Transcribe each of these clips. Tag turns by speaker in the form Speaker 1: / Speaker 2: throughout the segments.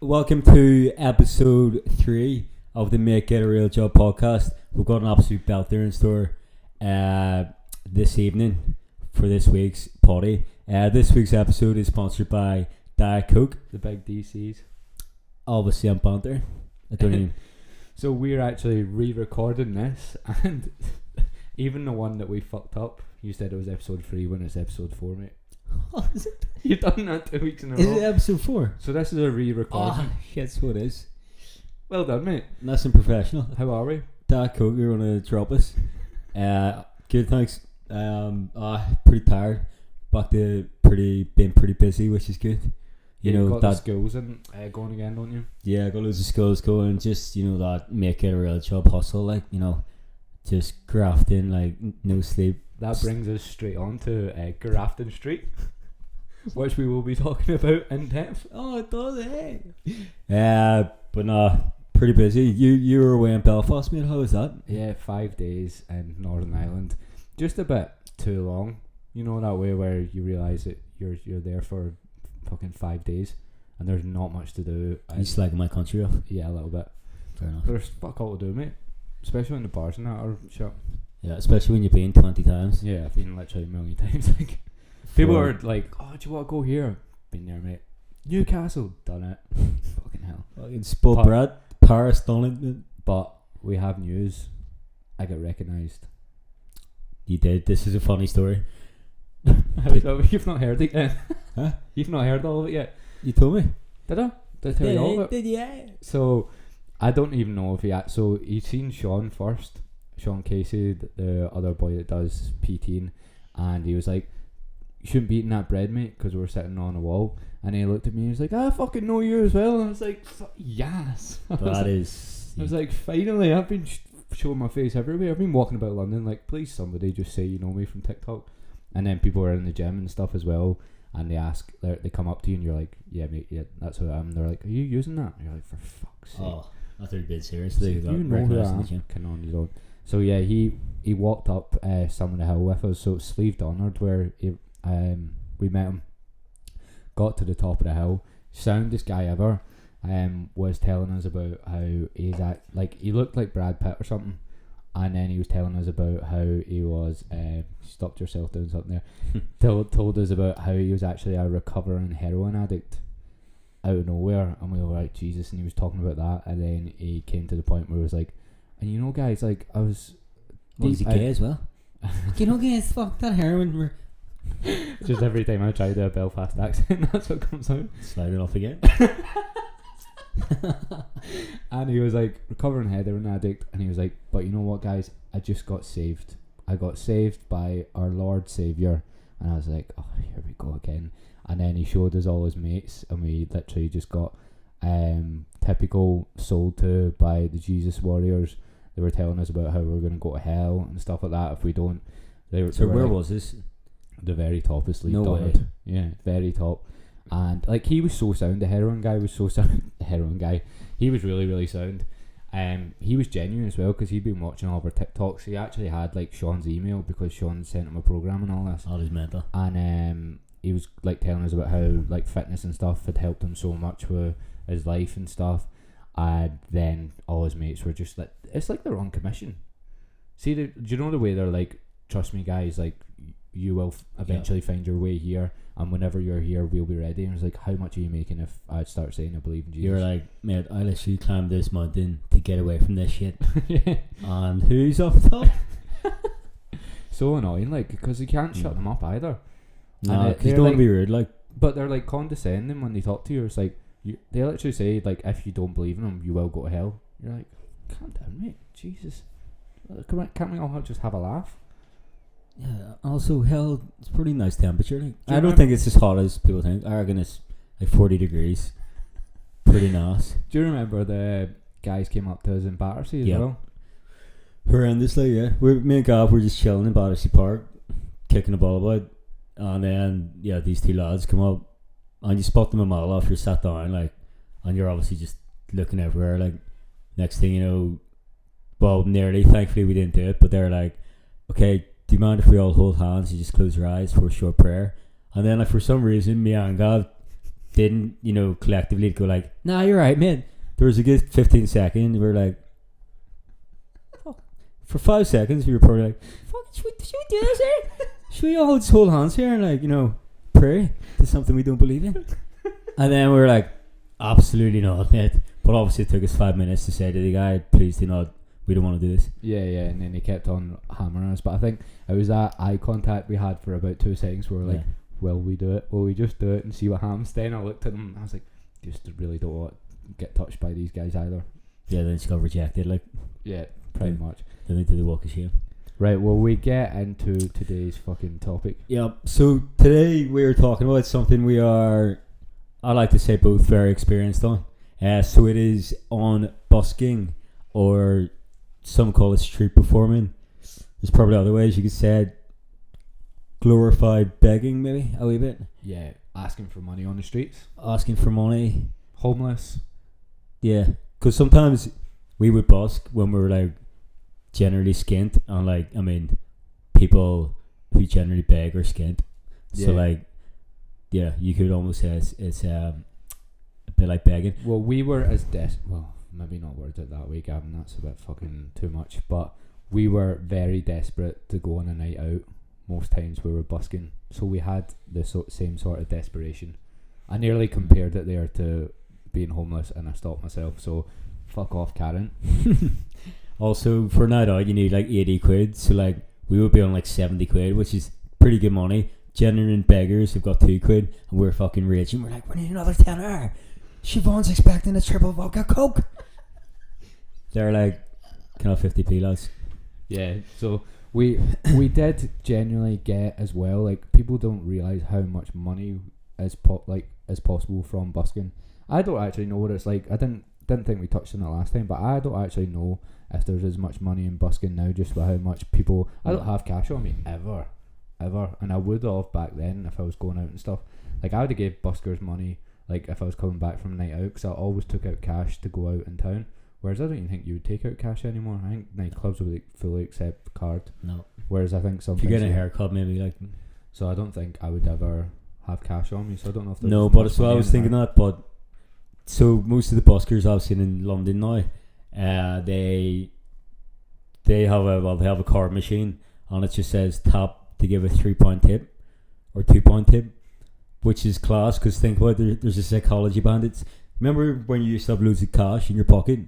Speaker 1: Welcome to episode 3 of the Make It a Real Job podcast. We've got an absolute belter in store this evening for this week's potty. This week's episode is sponsored by Diet Coke.
Speaker 2: The big DCs.
Speaker 1: Obviously, I'm banter. I don't even.
Speaker 2: So we're actually re-recording this, and even the one that we fucked up, you said it was episode 3 when it's episode 4, mate.
Speaker 1: Oh, is it?
Speaker 2: You've done that 2 weeks in a row.
Speaker 1: Is it episode 4?
Speaker 2: So this is a re-recording.
Speaker 1: That's what it is.
Speaker 2: Well done, mate.
Speaker 1: Nice and professional.
Speaker 2: How are we?
Speaker 1: Diet Coke, you're going to drop us. Good, thanks. Pretty tired. Back to being pretty busy, which is good.
Speaker 2: You know, got the skills and going again, don't you?
Speaker 1: Yeah, I got loads of skills going. Just, that make it a real job hustle, just grafting, no sleep.
Speaker 2: That brings us straight on to Grafton Street, which we will be talking about in depth.
Speaker 1: Oh, it does, eh? But nah, pretty busy. You were away in Belfast, mate. How was that?
Speaker 2: Yeah, 5 days in Northern Ireland. Just a bit too long. You know that way where you realise that you're there for fucking 5 days and there's not much to do.
Speaker 1: You slagging my country off?
Speaker 2: Yeah, a little bit.
Speaker 1: Fair enough.
Speaker 2: There's fuck all to do, mate. Especially when the bars and that are shut.
Speaker 1: Yeah, especially when you've been 20 times.
Speaker 2: Yeah, I've been literally a million times. People are like, "Oh, do you want to go here?" Been there, mate. Newcastle, done it. Fucking hell.
Speaker 1: Fucking spoiled brat. Paris, done it.
Speaker 2: But we have news. I got recognised.
Speaker 1: You did. This is a funny story.
Speaker 2: You've not heard it yet?
Speaker 1: Huh?
Speaker 2: You've not heard all of it yet?
Speaker 1: You told me.
Speaker 2: Did I? Did I tell you all of it?
Speaker 1: Did you?
Speaker 2: So, I don't even know if so he'd seen Sean first. Sean Casey, the other boy that does PTing, and he was like, "You shouldn't be eating that bread, mate," because we were sitting on a wall. And he looked at me and he was like, "I fucking know you as well." And I was like, yes. I was like, finally, I've been showing my face everywhere. I've been walking about London like, please somebody just say you know me from TikTok. And then people are in the gym and stuff as well, and they come up to you and you're like, "Yeah, mate, yeah, that's who I am." They're like, "Are you using that?" And you're like, "For fuck's sake."
Speaker 1: Oh, I thought you did seriously.
Speaker 2: So you know who I am. Come on, you don't. So yeah, he walked up some of the hill with us. So it's Sleeved Honored where we met him. Got to the top of the hill. Soundest guy ever. Was telling us about how he looked like Brad Pitt or something. And then he was telling us about how he was stopped yourself doing something there. told us about how he was actually a recovering heroin addict out of nowhere, and we were like, Jesus. And he was talking about that, and then he came to the point where he was like, and you know, guys, like, I was
Speaker 1: he gay as well? You know, guys, fuck that heroin.
Speaker 2: Just every time I try to do a Belfast accent, that's what comes out.
Speaker 1: Slide it off again.
Speaker 2: And he was like, recovering heroin addict, and he was like, but you know what, guys, I just got saved. I got saved by our Lord Saviour. And I was like, oh, here we go again. And then he showed us all his mates, and we literally just got typical sold to by the Jesus warriors. They were telling us about how we were going to go to hell and stuff like that if we don't.
Speaker 1: So where was this?
Speaker 2: The very top is Sleeved
Speaker 1: No
Speaker 2: Honored.
Speaker 1: way.
Speaker 2: Yeah, very top. And like, he was so sound. The heroin guy was so sound. The heroin guy, he was really, really sound. He was genuine as well because he'd been watching all of our TikToks. He actually had like Sean's email because Sean sent him a program and all this.
Speaker 1: All his mental.
Speaker 2: And he was like telling us about how like fitness and stuff had helped him so much with his life and stuff. And then all his mates were just like, it's like they're on commission. See, do you know the way they're like, trust me, guys, like, you will eventually find your way here, and whenever you're here, we'll be ready. And it's like, how much are you making if I start saying I believe in Jesus?
Speaker 1: You're like, mate, I literally climbed this mountain to get away from this shit.
Speaker 2: Yeah.
Speaker 1: And who's up top?
Speaker 2: So annoying, like, because you can't shut them up either.
Speaker 1: No, because you don't want to be rude, like.
Speaker 2: But they're like condescending when they talk to you. It's like, they literally say, like, if you don't believe in them, you will go to hell. You're like, calm down, mate. Jesus. Can't we all just have a laugh?
Speaker 1: Yeah, also, hell, it's pretty nice temperature. Like, I don't think it's as hot as people think. I reckon it's like 40 degrees. Pretty nice.
Speaker 2: Do you remember the guys came up to us in Battersea as well?
Speaker 1: Horrendously, yeah. Me and Gav were just chilling in Battersea Park, kicking the ball about. And then, yeah, these two lads come up, and you spot them a mile off, you're sat down, like, and you're obviously just looking everywhere. Like, next thing you know, well, nearly, thankfully we didn't do it, but they're like, okay, do you mind if we all hold hands? You just close your eyes for a short prayer. And then, like, for some reason, me and Gav didn't, collectively go like, nah, you're right, man. There was a good 15 seconds. We were like, fuck. For 5 seconds, we were probably like, fuck, should we do this here? Should we all just hold hands here and like, pray to something we don't believe in? And then we were like, absolutely not, mate. But obviously it took us 5 minutes to say to the guy, please do not, we don't want to do this.
Speaker 2: Yeah, and then he kept on hammering us. But I think it was that eye contact we had for about 2 seconds where we were like, will we do it? Will we just do it and see what happens? Then I looked at him and I was like, just really don't want to get touched by these guys either.
Speaker 1: Yeah, then she got rejected, like.
Speaker 2: Yeah, pretty much.
Speaker 1: Then they did the walk of shame.
Speaker 2: Right, well, we get into today's fucking topic.
Speaker 1: Yeah, so today we're talking about something we are, I like to say, both very experienced on. So it is on busking, or some call it street performing. There's probably other ways you could say it. Glorified begging, maybe, a wee bit.
Speaker 2: Yeah, asking for money on the streets.
Speaker 1: Asking for money.
Speaker 2: Homeless.
Speaker 1: Yeah, because sometimes we would busk when we were like generally skint, and like, I mean, people who generally beg are skint. So like, yeah, you could almost say it's a bit like begging.
Speaker 2: Well, we were as well, maybe not worded it that way, Gavin, that's a bit fucking too much, but we were very desperate to go on a night out. Most times we were busking, so we had the same sort of desperation. I nearly compared it there to being homeless, and I stopped myself, so fuck off, Karen.
Speaker 1: Also, for a night out you need like 80 quid, so like we would be on like 70 quid, which is pretty good money. Genuine beggars have got 2 quid, and we're fucking raging. We're like, we need another tenner. Siobhan's expecting a triple vodka coke. They're like, can I have 50p, lads?
Speaker 2: Yeah, so we did genuinely get as well, like, people don't realise how much money is possible from busking. I don't actually know what it's like. I didn't think we touched on it last time, but I don't actually know if there's as much money in busking now, just with how much people. I don't have cash on me ever, and I would have back then if I was going out and stuff. Like, I would have gave buskers money, like, if I was coming back from a night out, because I always took out cash to go out in town. Whereas I don't even think you would take out cash anymore. I think nightclubs would fully accept card.
Speaker 1: No.
Speaker 2: Whereas I think some.
Speaker 1: If you get a haircut, maybe like.
Speaker 2: So I don't think I would ever have cash on me. So I don't know if there's.
Speaker 1: No, but so I was thinking that. But so most of the buskers I've seen in London now, they have a card machine, and it just says tap to give a £3 tip or £2 tip, which is class. Because think about it, there's a psychology behind it. Remember when you used to have loads of cash in your pocket?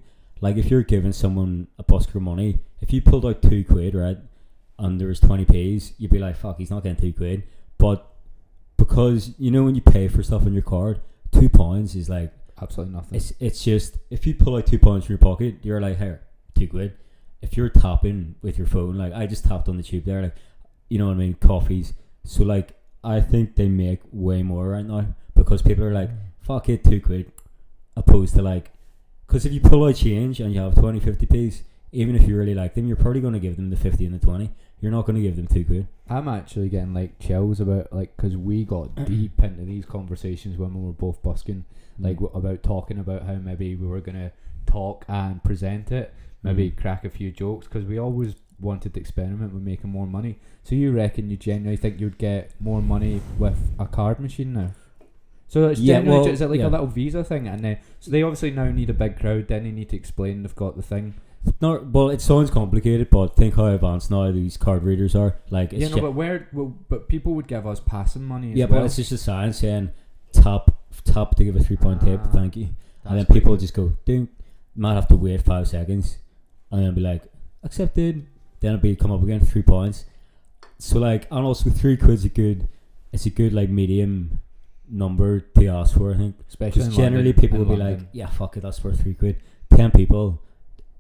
Speaker 1: Like, if you're giving someone a busker money, if you pulled out 2 quid, right, and there was 20p's, you'd be like, fuck, he's not getting 2 quid. But because, when you pay for stuff on your card, £2 is like
Speaker 2: absolutely nothing.
Speaker 1: It's just, if you pull out £2 from your pocket, you're like, here, 2 quid. If you're tapping with your phone, like, I just tapped on the tube there, like, you know what I mean, coffees. So like, I think they make way more right now, because people are like, fuck it, 2 quid. Opposed to like, because if you pull out change and you have 20, 50p's, even if you really like them, you're probably going to give them the 50 and the 20. You're not going to give them 2 quid.
Speaker 2: I'm actually getting like chills about, like, because we got deep into these conversations when we were both busking, like about talking about how maybe we were going to talk and present it, maybe crack a few jokes, because we always wanted to experiment with making more money. So you reckon you genuinely think you'd get more money with a card machine now? So it's genuinely, is it like a little visa thing? And so they obviously now need a big crowd, then they need to explain they've got the thing.
Speaker 1: No, well, it sounds complicated, but think how advanced now these card readers are. Like, it's
Speaker 2: but people would give us passing money as well.
Speaker 1: But it's just a sign saying tap to give a £3 tip, thank you. And then people just go, ding, might have to wait 5 seconds, and then be like, accepted. Then it'll be come up again, £3. So like, and also 3 quid's it's a good like medium number to ask for, I think.
Speaker 2: Especially
Speaker 1: because generally people will be like, yeah, fuck it, that's worth 3 quid. 10 people,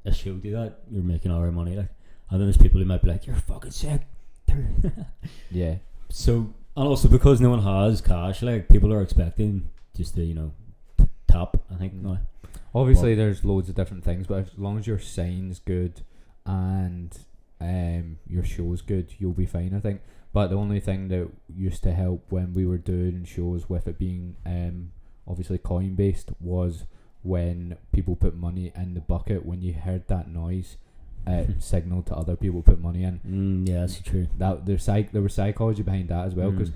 Speaker 1: a show do that, you're making all our money, like. And then there's people who might be like, you're fucking sick.
Speaker 2: Yeah.
Speaker 1: So, and also because no one has cash, like, people are expecting just to, tap, I think, now.
Speaker 2: Obviously there's loads of different things, but as long as your sign's good and your show's good, you'll be fine, I think. But the only thing that used to help when we were doing shows with it being obviously coin based was when people put money in the bucket. When you heard that noise, it signaled to other people to put money in.
Speaker 1: Yeah, that's true.
Speaker 2: That there was psychology behind that as well, because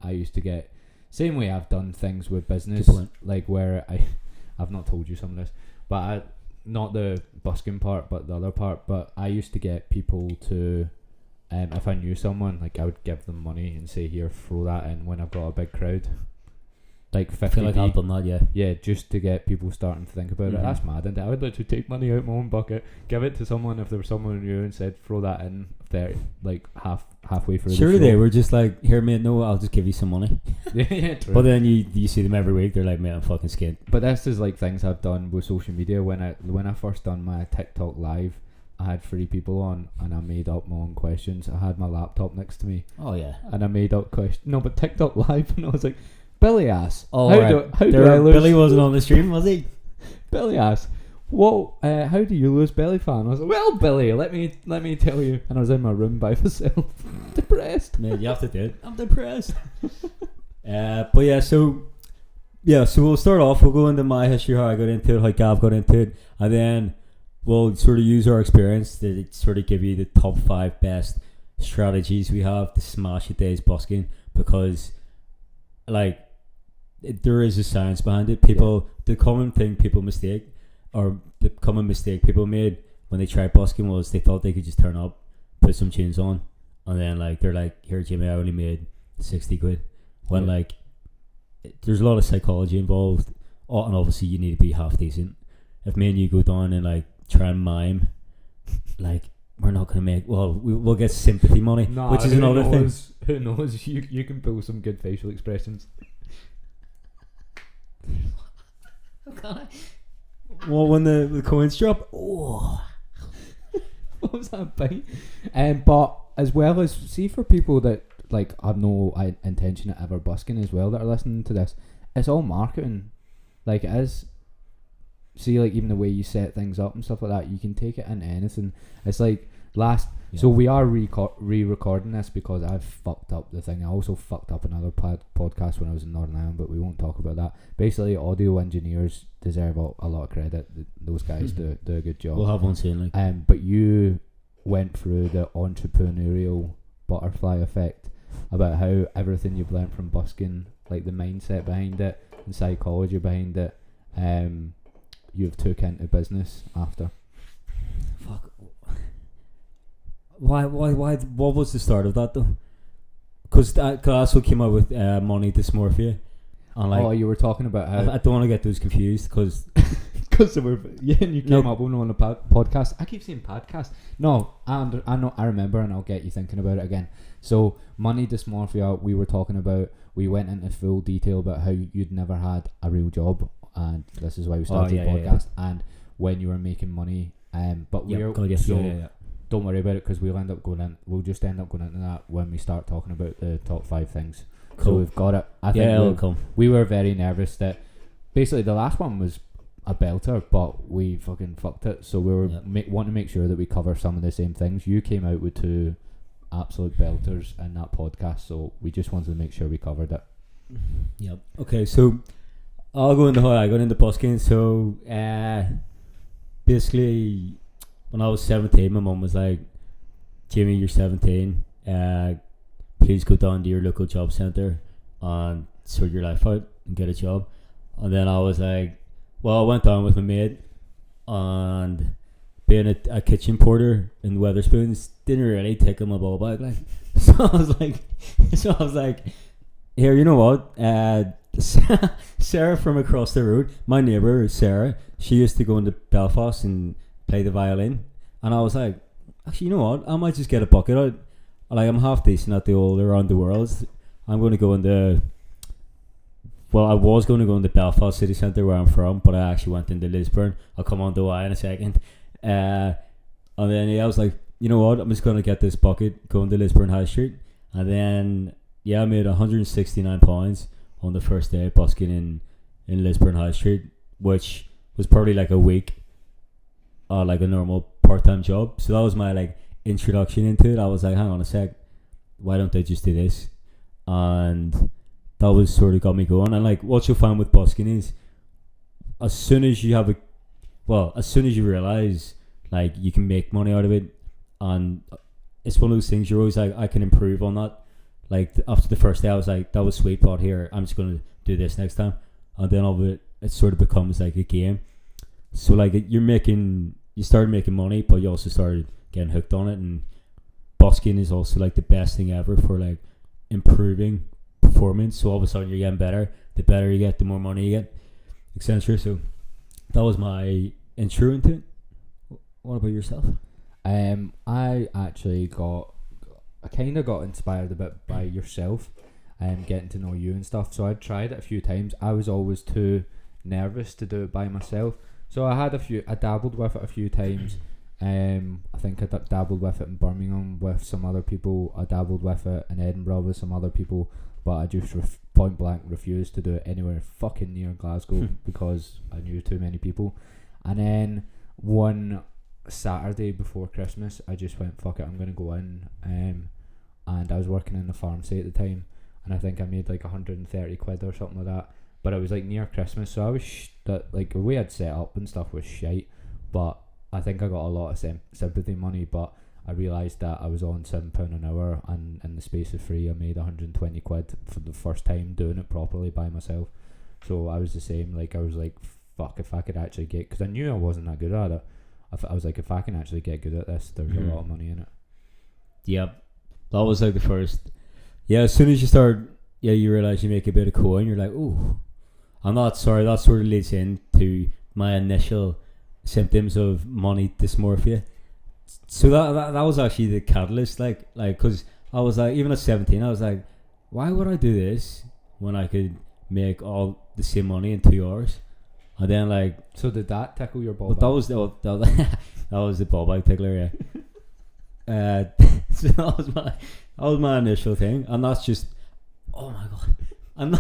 Speaker 2: I used to get same way I've done things with business, like where I've not told you some of this, but not the busking part, but the other part. But I used to get people to, if I knew someone, like I would give them money and say, here, throw that in when I've got a big crowd. Like 50p.
Speaker 1: I feel like I've done that, yeah.
Speaker 2: Yeah, just to get people starting to think about it. That's mad, and I would literally take money out of my own bucket, give it to someone if there was someone who knew and said, throw that in there, like halfway through
Speaker 1: Surely
Speaker 2: the show.
Speaker 1: they were just like, here mate, no, I'll just give you some money.
Speaker 2: Yeah, true.
Speaker 1: But then you see them every week, they're like, mate, I'm fucking skint.
Speaker 2: But this is like things I've done with social media. When I first done my TikTok live, I had 3 people on and I made up my own questions. I had my laptop next to me.
Speaker 1: Oh yeah.
Speaker 2: And I made up questions. No, but TikTok live, and I was like, Billy asks,
Speaker 1: oh,
Speaker 2: how
Speaker 1: right.
Speaker 2: do I lose?
Speaker 1: Billy wasn't on the stream, was he?
Speaker 2: Billy asks, how do you lose belly fat? And I was like, well, Billy, let me tell you. And I was in my room by myself, depressed.
Speaker 1: Man, you have to do it. I'm depressed. But so we'll start off. We'll go into my history, how I got into it, how Gav got into it, and then we'll sort of use our experience to sort of give you the top 5 best strategies we have to smash a day's busking, because like there is a science behind it. The common thing people mistake, or the common mistake people made when they tried busking, was they thought they could just turn up, put some tunes on, and then like they're like, here Jimmy, I only made 60 quid. When like there's a lot of psychology involved, and obviously you need to be half decent. If me and you go down and like try and mime, like we're not gonna make, we'll get sympathy money, which is another thing.
Speaker 2: Who knows? You can pull some good facial expressions.
Speaker 1: Okay. Well, when the coins drop, what
Speaker 2: was that bite? But as well as, see, for people that like have no intention of ever busking as well, that are listening to this, it's all marketing. Like it is. See, like even the way you set things up and stuff like that, you can take it into anything. It's like so we are re-recording this because I've fucked up the thing. I also fucked up another podcast when I was in Northern Ireland, but we won't talk about that. Basically, audio engineers deserve a lot of credit. Those guys do a good job.
Speaker 1: We'll have one soon. Like.
Speaker 2: But you went through the entrepreneurial butterfly effect about how everything you've learned from busking, like the mindset behind it and psychology behind it, you've took into business after.
Speaker 1: Fuck. Why? What was the start of that though? Because I also came up with money dysmorphia. And like,
Speaker 2: you were talking about how
Speaker 1: I don't want to get those confused because
Speaker 2: they were, yeah, and you came up with one on a podcast. I keep saying podcast. No, I remember, and I'll get you thinking about it again. So money dysmorphia, we were talking about. We went into full detail about how you'd never had a real job, and this is why we started the podcast. Yeah. And when you were making money, but don't worry about it because we'll just end up going into that when we start talking about the top 5 things. Cool. So we've got it. I think we were very nervous that basically the last one was a belter, but we fucking fucked it. So we were want to make sure that we cover some of the same things. You came out with 2 absolute belters in that podcast, so we just wanted to make sure we covered it.
Speaker 1: Yep. Okay, so I'll go into how I got into busking. So basically, when I was 17, my mum was like, Jimmy, you're 17, please go down to your local job centre and sort your life out and get a job. And then I was like, well, I went down with my mate, and being a kitchen porter in Wetherspoons didn't really tickle my ball back, like. So I was like, here, you know what, Sarah from across the road, my neighbour Sarah, she used to go into Belfast and play the violin, and I was like, actually, you know what, I might just get a bucket out. Like, I'm half decent at the old around the world. I'm going to go into, well, I was going to go into Belfast city centre where I'm from, but I actually went into Lisburn. I'll come on to why in a second. And then I was like, you know what, I'm just going to get this bucket, going to Lisburn High Street. And then I made £169 on the first day busking in Lisburn High Street, which was probably like a week, like a normal part-time job. So that was my like introduction into it. I was like, hang on a sec, why don't I just do this? And that was sort of got me going. And like, what you'll find with busking is, as soon as you realize like you can make money out of it, and it's one of those things you're always like, I can improve on that. like after the first day, I was like, that was sweet, but here I'm just gonna do this next time, and then all of it sort of becomes like a game. So like you started making money, but you also started getting hooked on it, and busking is also like the best thing ever for like improving performance. So all of a sudden you're getting better. The better you get, the more money you get, etc. So that was my intro into it. What about yourself?
Speaker 2: I actually I kind of got inspired a bit by yourself, getting to know you and stuff. So I tried it a few times. I was always too nervous to do it by myself. So I dabbled with it a few times. I think I dabbled with it in Birmingham with some other people. I dabbled with it in Edinburgh with some other people, but I just point blank refused to do it anywhere fucking near Glasgow because I knew too many people. And then one Saturday before Christmas, I just went, fuck it, I'm gonna go in. And I was working in the pharmacy at the time, and I think I made like 130 quid or something like that. But it was like near Christmas, so I was like the way I'd set up and stuff was shite. But I think I got a lot of sympathy money. But I realised that I was on £7 an hour, and in the space of free, I made 120 quid for the first time doing it properly by myself. So I was the same. Like I was like, fuck, if I could actually get, because I knew I wasn't that good at it. I was like, if I can actually get good at this, there's a lot of money in it.
Speaker 1: Yep, that was like the first. Yeah, as soon as you start, you realise you make a bit of coin. You're like, ooh. I'm not sorry. That sort of leads into my initial symptoms of money dysmorphia. So that was actually the catalyst. Like, because I was like, even at 17, I was like, why would I do this when I could make all the same money in 2 hours? And then like,
Speaker 2: so did that tickle your ball?
Speaker 1: But that was the ball bag tickler, yeah. So that was my initial thing, and that's just, oh my god, I'm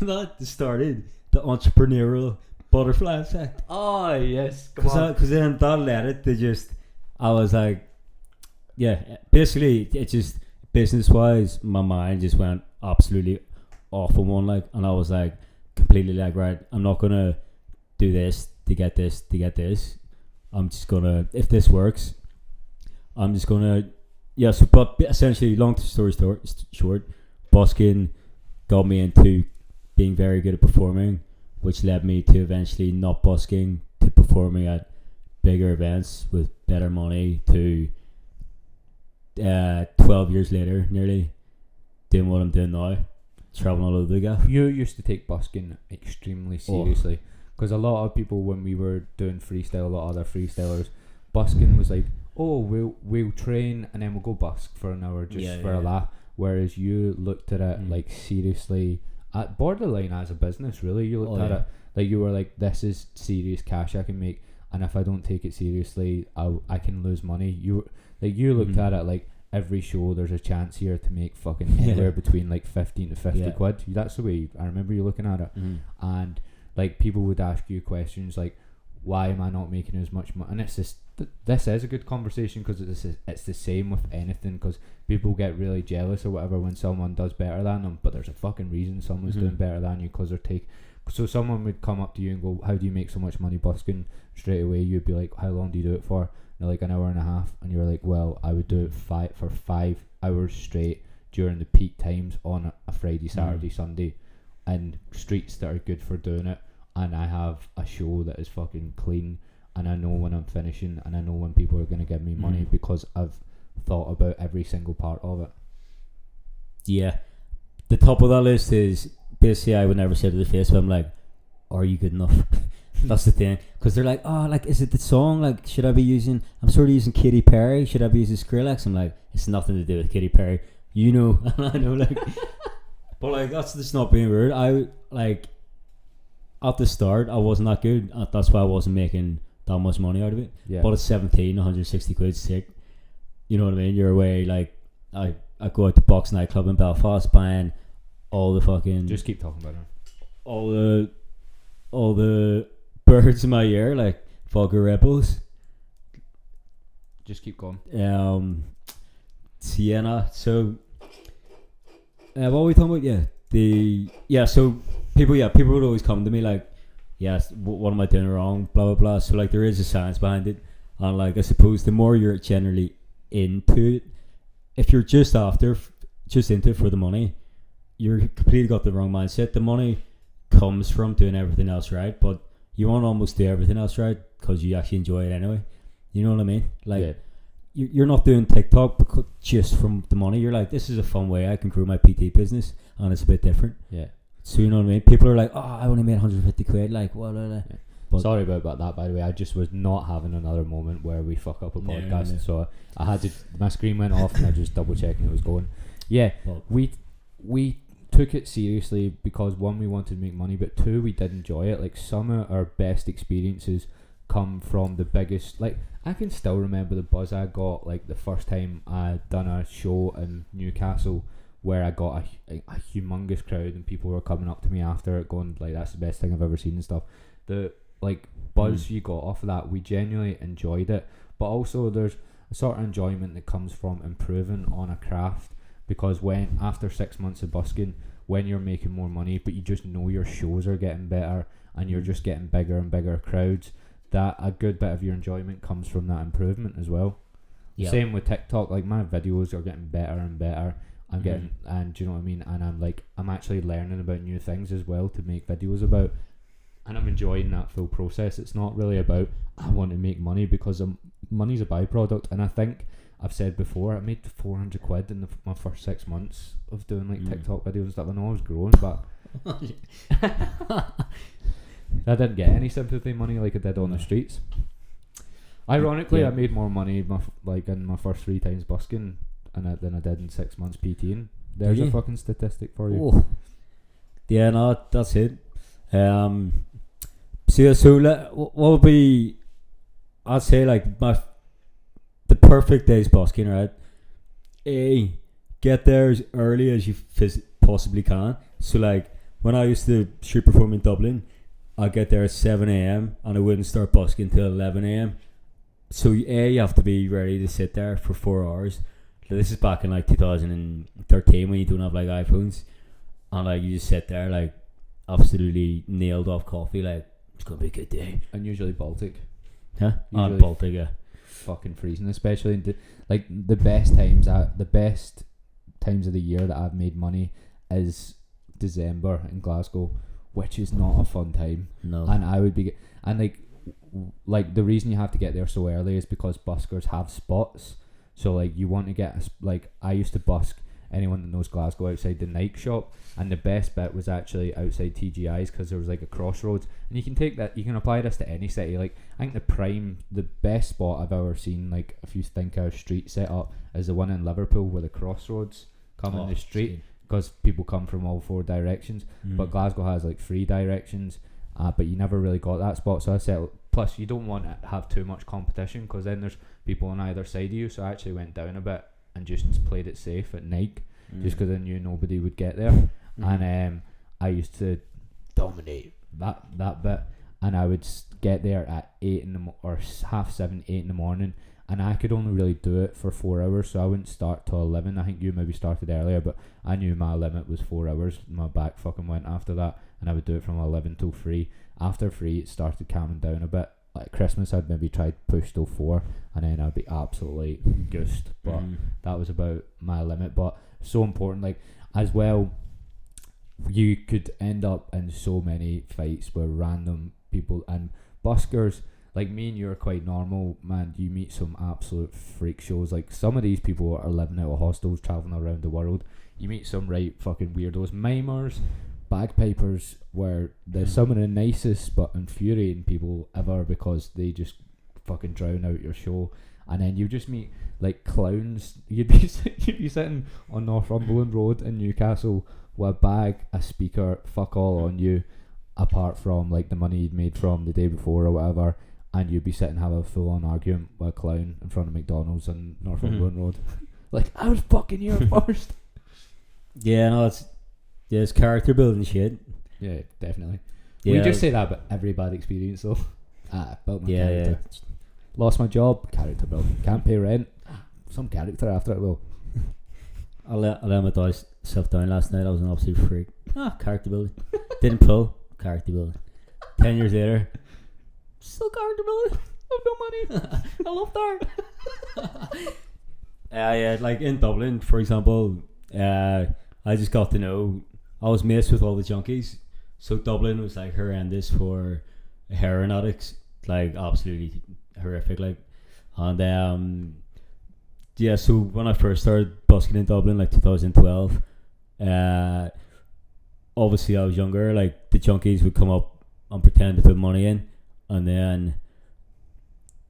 Speaker 1: not started the entrepreneurial butterfly effect.
Speaker 2: Oh yes,
Speaker 1: because then that led it to I was like, yeah, basically it just business wise, my mind just went absolutely off on one, like, and I was like completely like, right, I'm not gonna do this to get this. I'm just gonna, if this works, I'm just gonna, so but essentially, long story short, busking got me into being very good at performing, which led me to eventually not busking, to performing at bigger events with better money, to 12 years later nearly doing what I'm doing now, traveling all over the gaff.
Speaker 2: You used to take busking extremely seriously, because a lot of people, when we were doing freestyle, a lot of other freestylers, busking was like, oh, we'll train and then we'll go busk for an hour just for a laugh. Whereas you looked at it like seriously, at borderline as a business. Really, you looked at it like you were like, this is serious cash I can make, and if I don't take it seriously, I can lose money. You looked at it like, every show there's a chance here to make fucking anywhere between like 15 to 50 quid. That's the way I remember you looking at it. And like, people would ask you questions like, why am I not making as much money? And it's just, this is a good conversation, because it's the same with anything, because people get really jealous or whatever when someone does better than them, but there's a fucking reason someone's doing better than you, because so someone would come up to you and go, how do you make so much money busking? Straight away you'd be like, how long do you do it for? And they're like, an hour and a half. And you're like, well, I would do it for 5 hours straight during the peak times on a Friday, Saturday, Sunday, and streets that are good for doing it. And I have a show that is fucking clean, and I know when I'm finishing, and I know when people are going to give me money, because I've thought about every single part of it.
Speaker 1: Yeah, the top of that list is basically, I would never say to the face, but I'm like, are you good enough? That's the thing, because they're like, oh, like, is it the song? Like, should I be using? I'm sort of using Katy Perry. Should I be using Skrillex? I'm like, it's nothing to do with Katy Perry. You know, and I know, like, but like, that's just not being rude. I like, at the start, I wasn't that good. That's why I wasn't making that much money out of it. Yeah. But at 17, 160 quid sick. You know what I mean? You're away, like, I go out to Box nightclub in Belfast buying all the fucking,
Speaker 2: just keep talking about it.
Speaker 1: All the birds in my ear, like Vulgar Rebels.
Speaker 2: Just keep going.
Speaker 1: Sienna. So what were we talking about? So people would always come to me like, yes, what am I doing wrong, blah blah blah. So like, there is a science behind it, and like, I suppose the more you're generally into it, if you're just after just into it for the money, you're completely got the wrong mindset. The money comes from doing everything else right, but you want to almost do everything else right because you actually enjoy it anyway. You know what I mean? Like, you're not doing TikTok because just from the money. You're like, this is a fun way I can grow my PT business, and it's a bit different.
Speaker 2: Yeah.
Speaker 1: So you know what I mean? People are like, oh, I only made 150 quid. Like, what?
Speaker 2: But sorry about that, by the way. I just was not having another moment where we fuck up a podcast. So I had to. My screen went off, and I just double checking it was going. Yeah, we took it seriously because one, we wanted to make money, but two, we did enjoy it. Like, some of our best experiences come from the biggest. Like, I can still remember the buzz I got like the first time I done a show in Newcastle, where I got a humongous crowd and people were coming up to me after it going like, that's the best thing I've ever seen and stuff. The like buzz you got off of that, we genuinely enjoyed it. But also there's a sort of enjoyment that comes from improving on a craft, because when after 6 months of busking, when you're making more money but you just know your shows are getting better and you're just getting bigger and bigger crowds, that a good bit of your enjoyment comes from that improvement as well. Same with TikTok, like my videos are getting better and better. I'm getting, and do you know what I mean? And I'm actually learning about new things as well to make videos about, and I'm enjoying that full process. It's not really about I want to make money, because money's a byproduct. And I think I've said before, I made 400 quid in my first 6 months of doing like TikTok videos and stuff. I know I was growing, but I didn't get any sympathy money like I did on the streets. Ironically, I made more money in my first 3 times busking than I did in 6 months PTing. There's a fucking statistic for you.
Speaker 1: Oh. Yeah, no, that's it. So what would be? I'd say like the perfect day's busking, right? A, get there as early as you possibly can. So like when I used to street perform in Dublin, I'd get there at 7 a.m. and I wouldn't start busking till 11 a.m. So you have to be ready to sit there for 4 hours. So this is back in like 2013 when you don't have like iPhones, and like you just sit there like absolutely nailed off coffee, like it's gonna be a good day.
Speaker 2: And usually Baltic.
Speaker 1: Huh? Usually Baltic, yeah.
Speaker 2: Fucking freezing, especially like the best times of the year that I've made money is December in Glasgow, which is not a fun time.
Speaker 1: No.
Speaker 2: And I would be, and like the reason you have to get there so early is because buskers have spots. So like you want to get like I used to busk anyone that knows Glasgow outside the Nike shop, and the best bit was actually outside TGI's because there was like a crossroads, and you can take that, you can apply this to any city. Like I think the best spot I've ever seen, like if you think of a street set up, is the one in Liverpool where the crossroads come in the street, because people come from all 4 directions. But Glasgow has like 3 directions, but you never really got that spot. So I settled. Plus you don't want to have too much competition, because then there's people on either side of you. So I actually went down a bit and just played it safe at Nike, just because I knew nobody would get there. And I used to dominate that bit, and I would get there at 8 or 7:30, 8 in the morning, and I could only really do it for 4 hours, so I wouldn't start till 11. I think you maybe started earlier, but I knew my limit was 4 hours. My back fucking went after that, and I would do it from 11 till 3. After 3 it started calming down a bit. Like Christmas I'd maybe tried push till 4, and then I'd be absolutely goosed, but that was about my limit. But so important, like as well, you could end up in so many fights with random people, and buskers like me and you are quite normal, man. You meet some absolute freak shows. Like some of these people are living out of hostels, traveling around the world. You meet some right fucking weirdos, mimers, bagpipers, where they're some of the nicest but infuriating people ever, because they just fucking drown out your show. And then you just meet like clowns. You'd be sitting on Northumberland Road in Newcastle with a bag, a speaker, fuck all on you, apart from like the money you'd made from the day before or whatever, and you'd be sitting having a full on argument with a clown in front of McDonald's on Northumberland Road. Like, I was fucking here first.
Speaker 1: Yeah, no, it's character building shit.
Speaker 2: Yeah, definitely.
Speaker 1: Yeah.
Speaker 2: We just say that about every bad experience though. Built my character. Yeah. Lost my job, character building. Can't pay rent, some character after it though.
Speaker 1: I let my dog self down last night. I was an absolute freak. Character building. Didn't pull. Character building. 10 years later, still character building. I've no money. I love that. Yeah, like in Dublin, for example, I just got to know I was mates with all the junkies. So Dublin was like horrendous for heroin addicts, like absolutely horrific. Like, and yeah. So when I first started busking in Dublin, like 2012, obviously I was younger. Like the junkies would come up and pretend to put money in, and then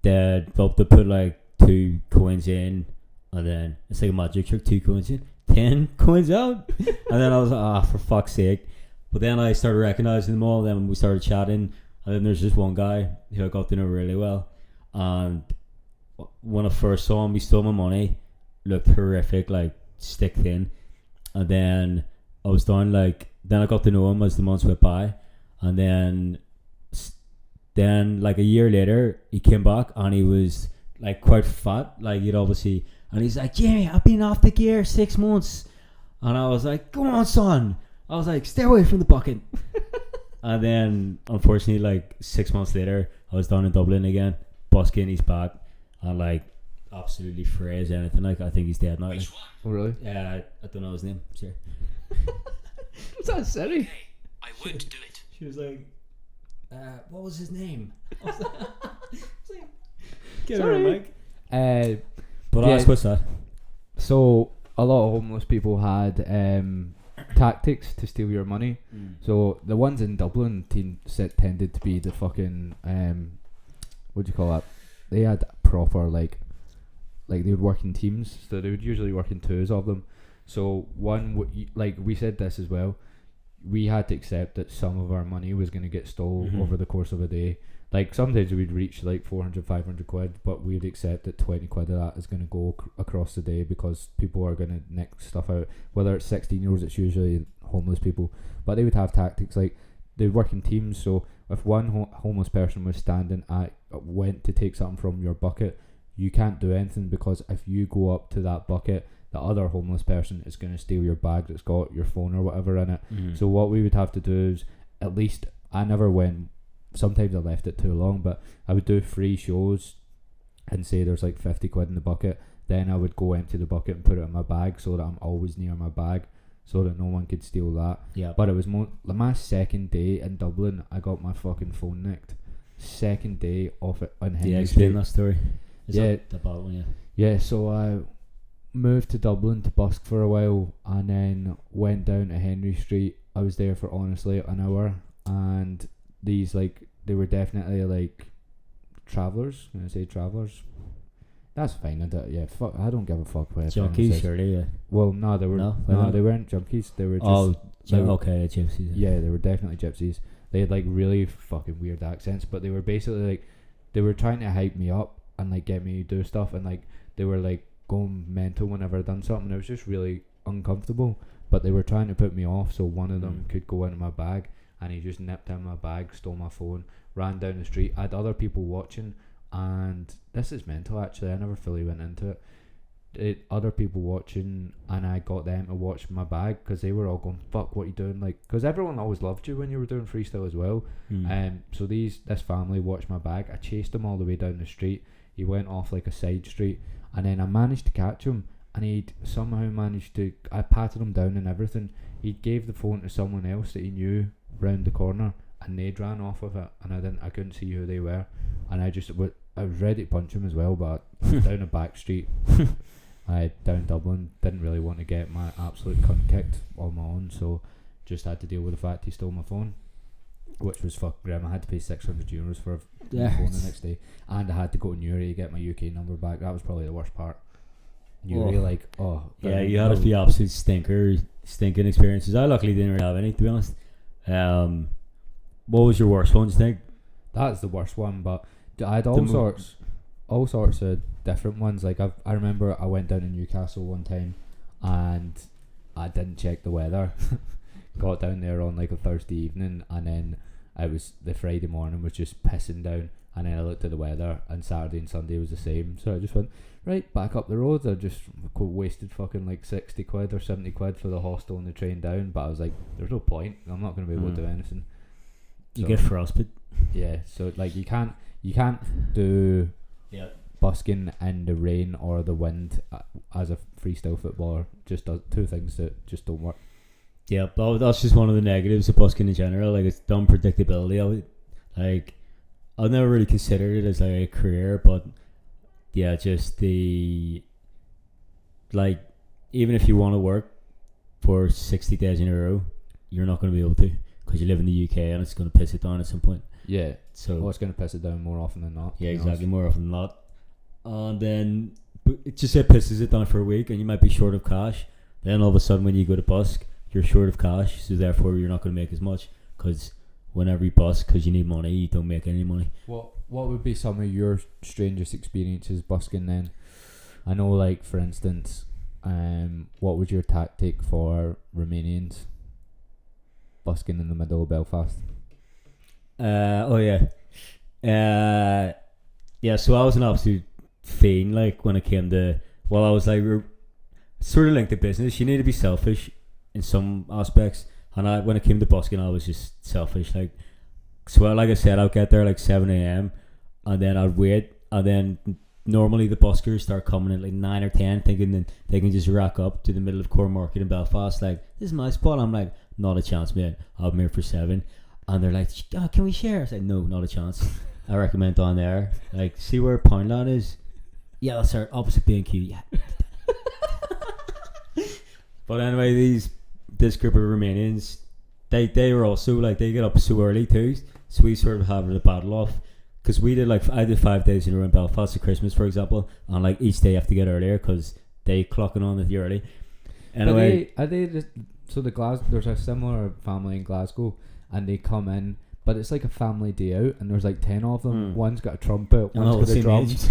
Speaker 1: they'd put like 2 coins in, and then it's like a magic trick, 2 coins in, 10 coins out, and then I was like, for fuck's sake. But then I started recognizing them all. Then we started chatting, and then there's this one guy who I got to know really well. And when I first saw him, he stole my money, looked horrific, like stick thin. And then I was done. Like then I got to know him as the months went by, and then like a year later, he came back and he was like quite fat, like he'd obviously. And he's like, Jamie, I've been off the gear 6 months, and I was like, go on, son. I was like, stay away from the bucket. And then, unfortunately, like 6 months later, I was down in Dublin again, busking. He's back, and like absolutely free as anything. Like I think he's dead now. Like,
Speaker 2: oh really?
Speaker 1: Yeah, I don't know his name. Sure.
Speaker 2: What's that silly?
Speaker 3: Hey, I won't do it.
Speaker 1: She was like, what was his name? I was like, get
Speaker 2: Sorry.
Speaker 1: her Mike. But
Speaker 2: yeah,
Speaker 1: I what's that?
Speaker 2: So a lot of homeless people had tactics to steal your money. So the ones in Dublin tended to be the fucking what do you call that? They had proper like they would work in teams, so they would usually work in twos of them. So one like we said this as well, we had to accept that some of our money was going to get stolen over the course of a day. Like sometimes we'd reach like 400, 500 quid, but we'd accept that 20 quid of that is going to go across the day because people are going to nick stuff out. Whether it's 16-year-olds, it's usually homeless people. But they would have tactics like they'd work in teams. So if one homeless person was went to take something from your bucket, you can't do anything because if you go up to that bucket, the other homeless person is going to steal your bag that's got your phone or whatever in it. So what we would have to do is, at least I never went. Sometimes I left it too long, but I would do 3 shows and say there's like 50 quid in the bucket. Then I would go empty the bucket and put it in my bag so that I'm always near my bag so that no one could steal that. Yeah. But it was my second day in Dublin, I got my fucking phone nicked. Second day off it on Henry Street.
Speaker 1: Explain that story. Is
Speaker 2: yeah.
Speaker 1: That the bad one, yeah.
Speaker 2: Yeah, so I moved to Dublin to busk for a while and then went down to Henry Street. I was there for honestly an hour, and these they were definitely like travellers. When I say travellers, that's fine. Fuck, I don't give a fuck what
Speaker 1: junkies, surely. Yeah.
Speaker 2: Well, no, they were they weren't junkies. They were just
Speaker 1: gypsies.
Speaker 2: Yeah, they were definitely gypsies. They had like really fucking weird accents, but they were basically like they were trying to hype me up and like get me to do stuff, and like they were like going mental whenever I done something. It was just really uncomfortable, but they were trying to put me off so one of them could go into my bag. And he just nipped in my bag, stole my phone, ran down the street. I had other people watching, and this is mental actually, I never fully went into it. Other people watching, and I got them to watch my bag because they were all going, fuck, what you doing? Like, because everyone always loved you when you were doing freestyle as well. So this family watched my bag. I chased him all the way down the street. He went off like a side street, and then I managed to catch him, and he'd somehow managed to, I patted him down and everything. He gave the phone to someone else that he knew round the corner, and they'd ran off with it, and I couldn't see who they were, and I was ready to punch him as well, but down a back street, down Dublin, didn't really want to get my absolute cunt kicked on my own, so just had to deal with the fact he stole my phone, which was fucking grim. I had to pay €600 for a phone the next day, and I had to go to Newry to get my UK number back. That was probably the worst part. Newry,
Speaker 1: you had a few absolute stinking experiences. I luckily didn't really have any, to be honest. What was your worst one, do you think?
Speaker 2: That's the worst one, but I had all sorts of different ones. Like I remember I went down to Newcastle one time and I didn't check the weather. Got down there on like a Thursday evening, and then I was the Friday morning was just pissing down, and then I looked at the weather and Saturday and Sunday was the same, so I just went right back up the road. I just wasted fucking like 60 quid or 70 quid for the hostel and the train down, but I was like, there's no point, I'm not going to be able to do anything.
Speaker 1: You get frostbite.
Speaker 2: Yeah, so like you can't do busking in the rain or the wind as a freestyle footballer just does two things that just don't work.
Speaker 1: Yeah, but that's just one of the negatives of busking in general. Like, it's the unpredictability of it. Like, I've never really considered it as like a career, but yeah, just the, like, even if you want to work for 60 days in a row, you're not going to be able to, because you live in the UK and it's going to piss it down at some point.
Speaker 2: Yeah.
Speaker 1: So
Speaker 2: it's going to piss it down more often than not.
Speaker 1: Yeah, exactly, more often than not. And then it just pisses it down for a week, and you might be short of cash. Then all of a sudden, when you go to busk, you're short of cash, so therefore you're not going to make as much, because whenever you busk, because you need money, you don't make any money.
Speaker 2: What would be some of your strangest experiences busking then? I know, like, for instance, what was your tactic for Romanians busking in the middle of Belfast?
Speaker 1: Yeah, so I was an absolute fiend, like, when it came to, well, I was like, we're sort of linked to business. You need to be selfish in some aspects, and when it came to busking, I was just selfish. Like, so like I said, I'd get there like 7 a.m. and then I'd wait, and then normally the buskers start coming at like 9 or 10, thinking that they can just rack up to the middle of Core Market in Belfast. Like, this is my spot. I'm like, not a chance, mate. I'll be here for 7. And they're like, oh, can we share? I said, no, not a chance. I recommend down there. Like, see where Poundland is? Yeah, that's our opposite B&Q. Yeah. But anyway, this group of Romanians, they were also like, they get up so early too. So we sort of have a battle off, because we did like, I did 5 days in a row in Belfast at Christmas, for example, and like each day you have to get earlier because they clocking on with you early. Anyway,
Speaker 2: are they just, so there's a similar family in Glasgow, and they come in, but it's like a family day out, and there's like 10 of them. One's got a trumpet, one's got a drums.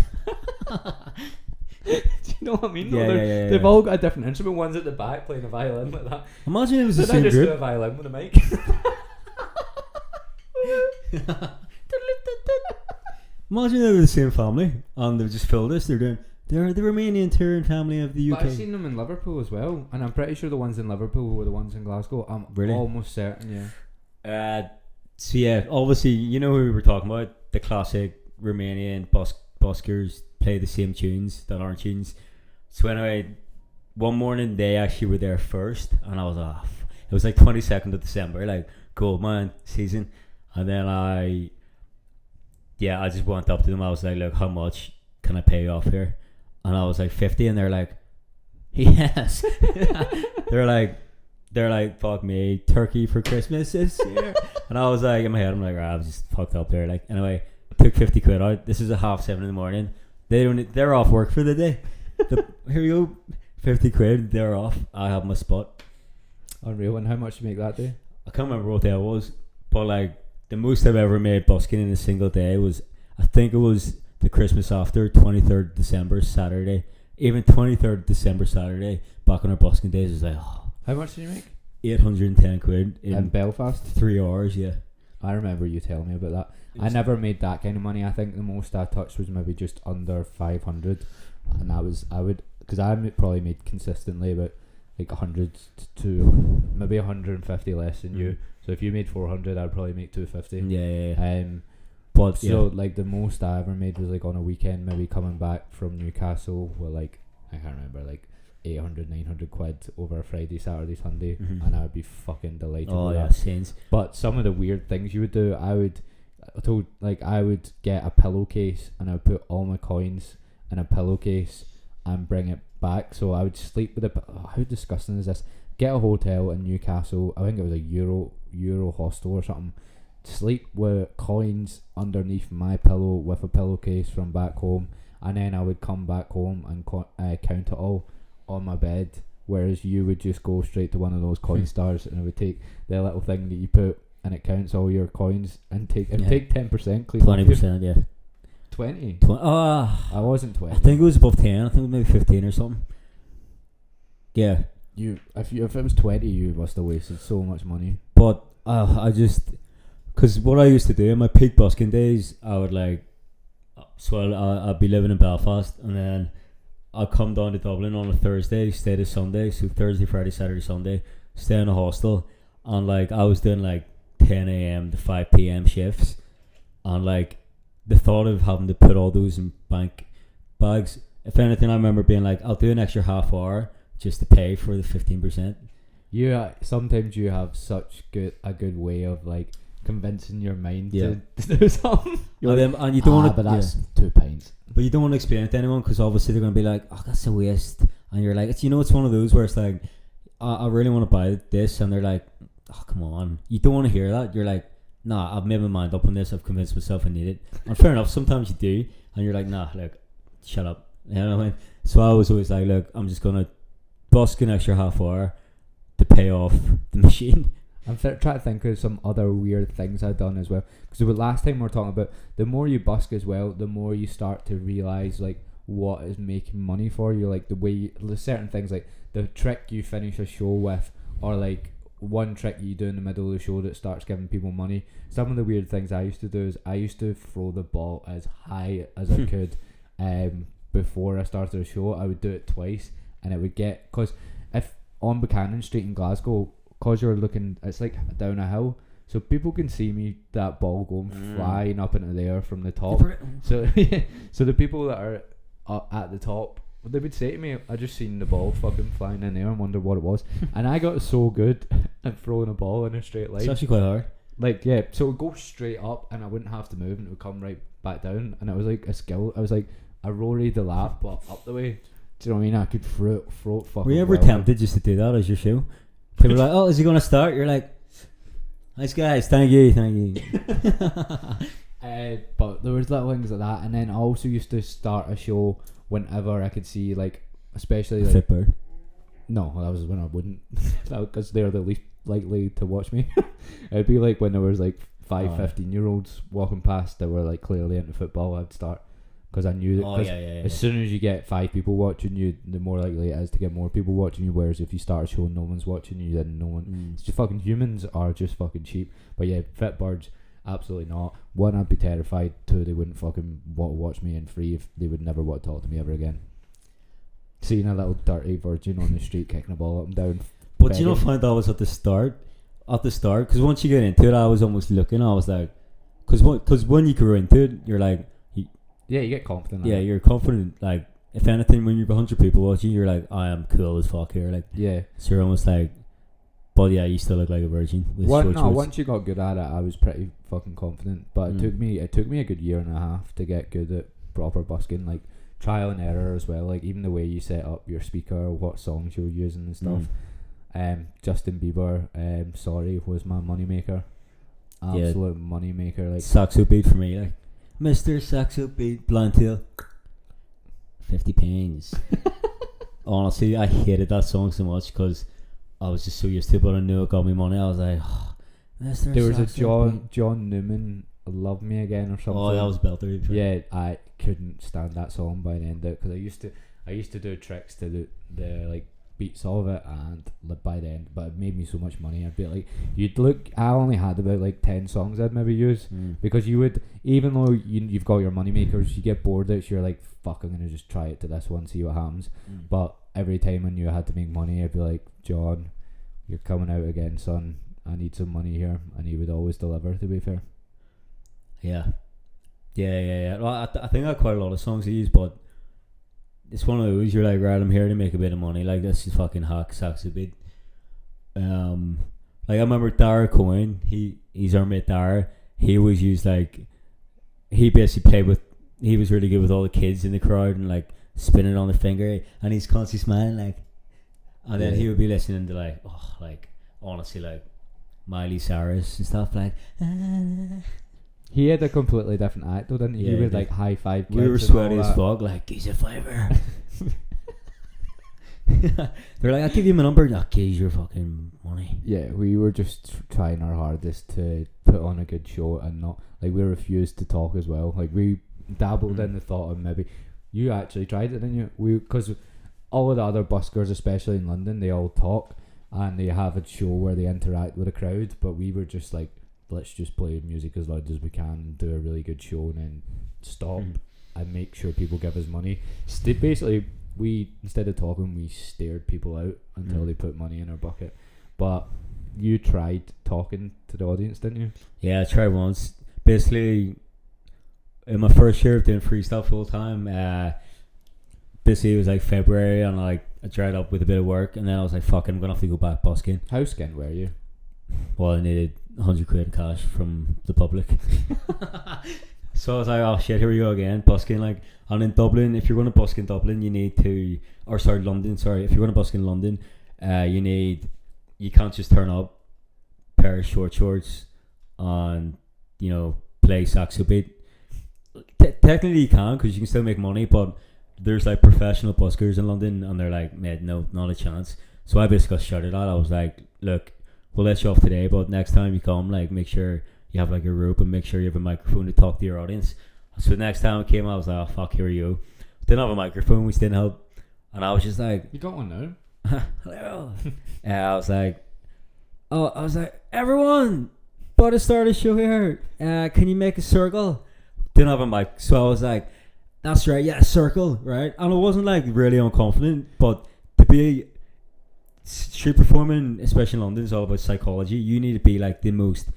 Speaker 2: Do you know what I mean?
Speaker 1: Yeah,
Speaker 2: they've all got a different instrument. One's at the back playing a violin like that.
Speaker 1: Imagine it was the
Speaker 2: Did
Speaker 1: same
Speaker 2: I just
Speaker 1: group.
Speaker 2: do a violin with a mic?
Speaker 1: Imagine they were the same family and they've just filled this. They're the Romanian touring family of the UK.
Speaker 2: But I've seen them in Liverpool as well, and I'm pretty sure the ones in Liverpool were the ones in Glasgow. I'm
Speaker 1: Really?
Speaker 2: almost certain, yeah.
Speaker 1: So yeah, obviously, you know who we were talking about, the classic Romanian buskers play the same tunes that aren't tunes. So anyway, one morning they actually were there first, and I was off. It was like 22nd of December, like Goldmine season, and then I just went up to them. I was like, look, how much can I pay you off here? And I was like 50, and they're like, yes. they're like, fuck me, turkey for Christmas this year. And I was like, in my head, I'm like, I was just fucked up there. Like, anyway, took 50 quid out. This is at 7:30 in the morning. They're off work for the day. Here we go, 50 quid. They're off. I have my spot.
Speaker 2: Unreal. And how much did you make that day?
Speaker 1: I can't remember what day it was, but like the most I've ever made busking in a single day was, I think it was the Christmas after, 23rd December Saturday. Even 23rd December Saturday, back on our busking days, was like,
Speaker 2: how much did you make?
Speaker 1: 810 quid
Speaker 2: in Belfast.
Speaker 1: 3 hours, yeah.
Speaker 2: I remember you telling me about that. I never made that kind of money. I think the most I touched was maybe just under 500, and because I probably made consistently about like 100 to maybe 150 less than you. So if you made 400, I'd probably make 250.
Speaker 1: Yeah.
Speaker 2: But so like the most I ever made was like on a weekend, maybe coming back from Newcastle with like, I can't remember, like 800, 900 quid over a Friday, Saturday, Sunday, and I would be fucking delighted with that.
Speaker 1: Scenes.
Speaker 2: But some of the weird things you would do, I would get a pillowcase and I would put all my coins in a pillowcase and bring it back. So I would sleep with how disgusting is this? Get a hotel in Newcastle, I think it was a Euro hostel or something, sleep with coins underneath my pillow with a pillowcase from back home, and then I would come back home and count it all on my bed, whereas you would just go straight to one of those coin stars and it would take the little thing that you put and it counts all your coins and take 10%,
Speaker 1: 20%, yeah.
Speaker 2: 20?
Speaker 1: I
Speaker 2: wasn't 20.
Speaker 1: I think it was above 10. I think it was maybe 15 or something. Yeah.
Speaker 2: If it was 20, you must have wasted so much money.
Speaker 1: But because what I used to do in my peak busking days, I would like, so I'd be living in Belfast, and then I'd come down to Dublin on a Thursday, stay to Sunday, so Thursday, Friday, Saturday, Sunday, stay in a hostel, and like I was doing like 10 a.m. to 5 p.m. shifts, and like the thought of having to put all those in bank bags. If anything, I remember being like, I'll do an extra half hour just to pay for the 15%.
Speaker 2: Sometimes you have such a good way of like convincing your mind to do something.
Speaker 1: And you don't want to,
Speaker 2: but that's 2 pints.
Speaker 1: But you don't want to explain it to anyone because obviously they're going to be like, oh, that's a waste. And you're like, it's one of those where it's like, I really want to buy this, and they're like, oh, come on. You don't want to hear that. You're like, nah, I've made my mind up on this. I've convinced myself I need it. And fair enough, sometimes you do, and you're like, nah, look, shut up. You know what I mean? So I was always like, look, I'm just going to busk an extra half hour to pay off the machine.
Speaker 2: I'm trying to think of some other weird things I've done as well. Because the last time we were talking about, the more you busk as well, the more you start to realise like what is making money for you. Like there's certain things like the trick you finish a show with, or like one trick you do in the middle of the show that starts giving people money. Some of the weird things I used to do is I used to throw the ball as high as I could before I started the show. I would do it twice, and it would get, because if on Buchanan Street in Glasgow, because you're looking, it's like down a hill, so people can see me, that ball going flying up into the air from the top. So so the people that are at the top, they would say to me, I just seen the ball fucking flying in there and wonder what it was. And I got so good at throwing a ball in a straight line.
Speaker 1: It's actually quite hard.
Speaker 2: Like, yeah, so it would go straight up and I wouldn't have to move and it would come right back down. And it was like a skill. I was like a Rory the lap, but up the way. Do you know what I mean? I could throw it fucking.
Speaker 1: Were you ever tempted just to do that as your show? People were like, oh, is he going to start? You're like, nice guys, thank you.
Speaker 2: But there was little things like that. And then I also used to start a show whenever I could see, like, especially like
Speaker 1: Fitbird.
Speaker 2: No, that was when I wouldn't, because they're the least likely to watch me. It'd be like when there was like 15-year-olds walking past that were like clearly into football, I'd start, because I knew that as soon as you get 5 people watching you, the more likely it is to get more people watching you. Whereas if you start a show and no one's watching you, then no one. It's just fucking, humans are just fucking cheap. But yeah, Fitbirds, absolutely not. 1, I'd be terrified. 2, they wouldn't fucking want to watch me. And 3, if they would never want to talk to me ever again. Seeing a little dirty virgin on the street kicking a ball up and down.
Speaker 1: But you don't find that was at the start? Because once you get into it, I was almost looking, I was like, because when you go into it, you're like,
Speaker 2: you get confident.
Speaker 1: Yeah, you're confident. Like, if anything, when you've 100 people watching, you're like, I am cool as fuck here. Like,
Speaker 2: yeah.
Speaker 1: So you're almost like, but yeah, you still look like a virgin.
Speaker 2: Once you got good at it, I was pretty fucking confident. But it took me a good year and a half to get good at proper busking. Like, trial and error as well. Like, even the way you set up your speaker, what songs you were using and stuff. Justin Bieber, Sorry, was my moneymaker. Absolute moneymaker. Like,
Speaker 1: Saxo beat for me, like, Mr. Saxo beat, blind tail, 50 pence. Honestly, I hated that song so much because I was just so used to it, but I knew it got me money. I was like, oh, Mr.
Speaker 2: There was
Speaker 1: Saxo
Speaker 2: a John Newman, Love Me Again or something.
Speaker 1: Oh, that was belter.
Speaker 2: Yeah, I couldn't stand that song by the end of it, because I used to do tricks to the like beats of it, and by the end, but it made me so much money. I'd be like, I only had about like 10 songs I'd maybe use, because you would, even though you've got your money makers, you get bored out, so you're like, fuck, I'm gonna just try it to this one, see what happens. But every time when you had to make money, I'd be like, John, you're coming out again, son, I need some money here. And he would always deliver, to be fair.
Speaker 1: Yeah. Well, I think I had quite a lot of songs to use, but it's one of those, you're like, right, I'm here to make a bit of money. Like, this is fucking hack Saxo beat. Like, I remember Dara Coyne, he's our mate Dara. He always used, like, he basically he was really good with all the kids in the crowd and like spinning on the finger, and he's constantly smiling, like, and then he would be listening to like, oh, like, honestly, like Miley Cyrus and stuff, like,
Speaker 2: He had a completely different act though, didn't he? He would like high five kids.
Speaker 1: We were sweaty as fuck, like, he's a fiver. They're like, I'll give you my number. No, here's your fucking money. Yeah,
Speaker 2: we were just trying our hardest to put on a good show, and not like, we refused to talk as well. Like, we dabbled in the thought of maybe, you actually tried it, didn't you? Because all of the other buskers, especially in London, they all talk and they have a show where they interact with a crowd, but we were just like, let's just play music as loud as we can, do a really good show, and then stop and make sure people give us money. Basically, we, instead of talking, we stared people out until they put money in our bucket. But you tried talking to the audience, didn't you?
Speaker 1: Yeah, I tried once. Basically, in my first year of doing freestyle full time, basically it was like February, and I dried up with a bit of work, and then I was like, fuck, I'm gonna have to go back busking.
Speaker 2: How skint were you?
Speaker 1: Well, I needed 100 quid in cash from the public. So I was like, oh shit, here we go again, busking. Like, and in Dublin, if you're going to busk in Dublin, you need to, or sorry, London, sorry, if you're going to busk in London, you can't just turn up, pair of short shorts, and, you know, play saxo beat. Technically you can, because you can still make money, but there's like professional buskers in London, and they're like, mate, no, not a chance. So I basically got shouted at. I was like, look, we'll let you off today, but next time you come, like, make sure you have like a rope, and make sure you have a microphone to talk to your audience. So next time I came, I was like, oh fuck, here we go. Didn't have a microphone, we didn't help, and I was just like,
Speaker 2: You got one now?
Speaker 1: hello. I was like, everyone, about to start a show here. Can you make a circle? Didn't have a mic, so I was like, that's right, yeah, circle, right? And I wasn't like really unconfident, but to be street performing, especially in London, is all about psychology. You need to be like the most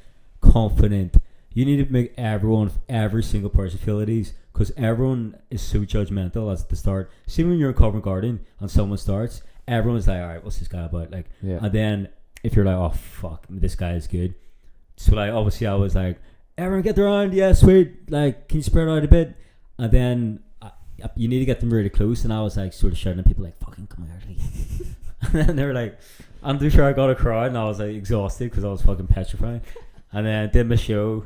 Speaker 1: confident. You need to make every single person feel at ease, because everyone is so judgmental at the start. See, when you're in Covent Garden and someone starts, everyone's like, alright, what's this guy about? Like,
Speaker 2: yeah.
Speaker 1: And then if you're like, oh fuck, this guy is good. So like, obviously I was like, everyone get around, yeah, sweet, like, can you spread out a bit? And then you need to get them really close, and I was like sort of shouting at people like, fucking come here. And then they were like, I'm too sure I got a crowd, and I was like exhausted because I was fucking petrified. And then did my show,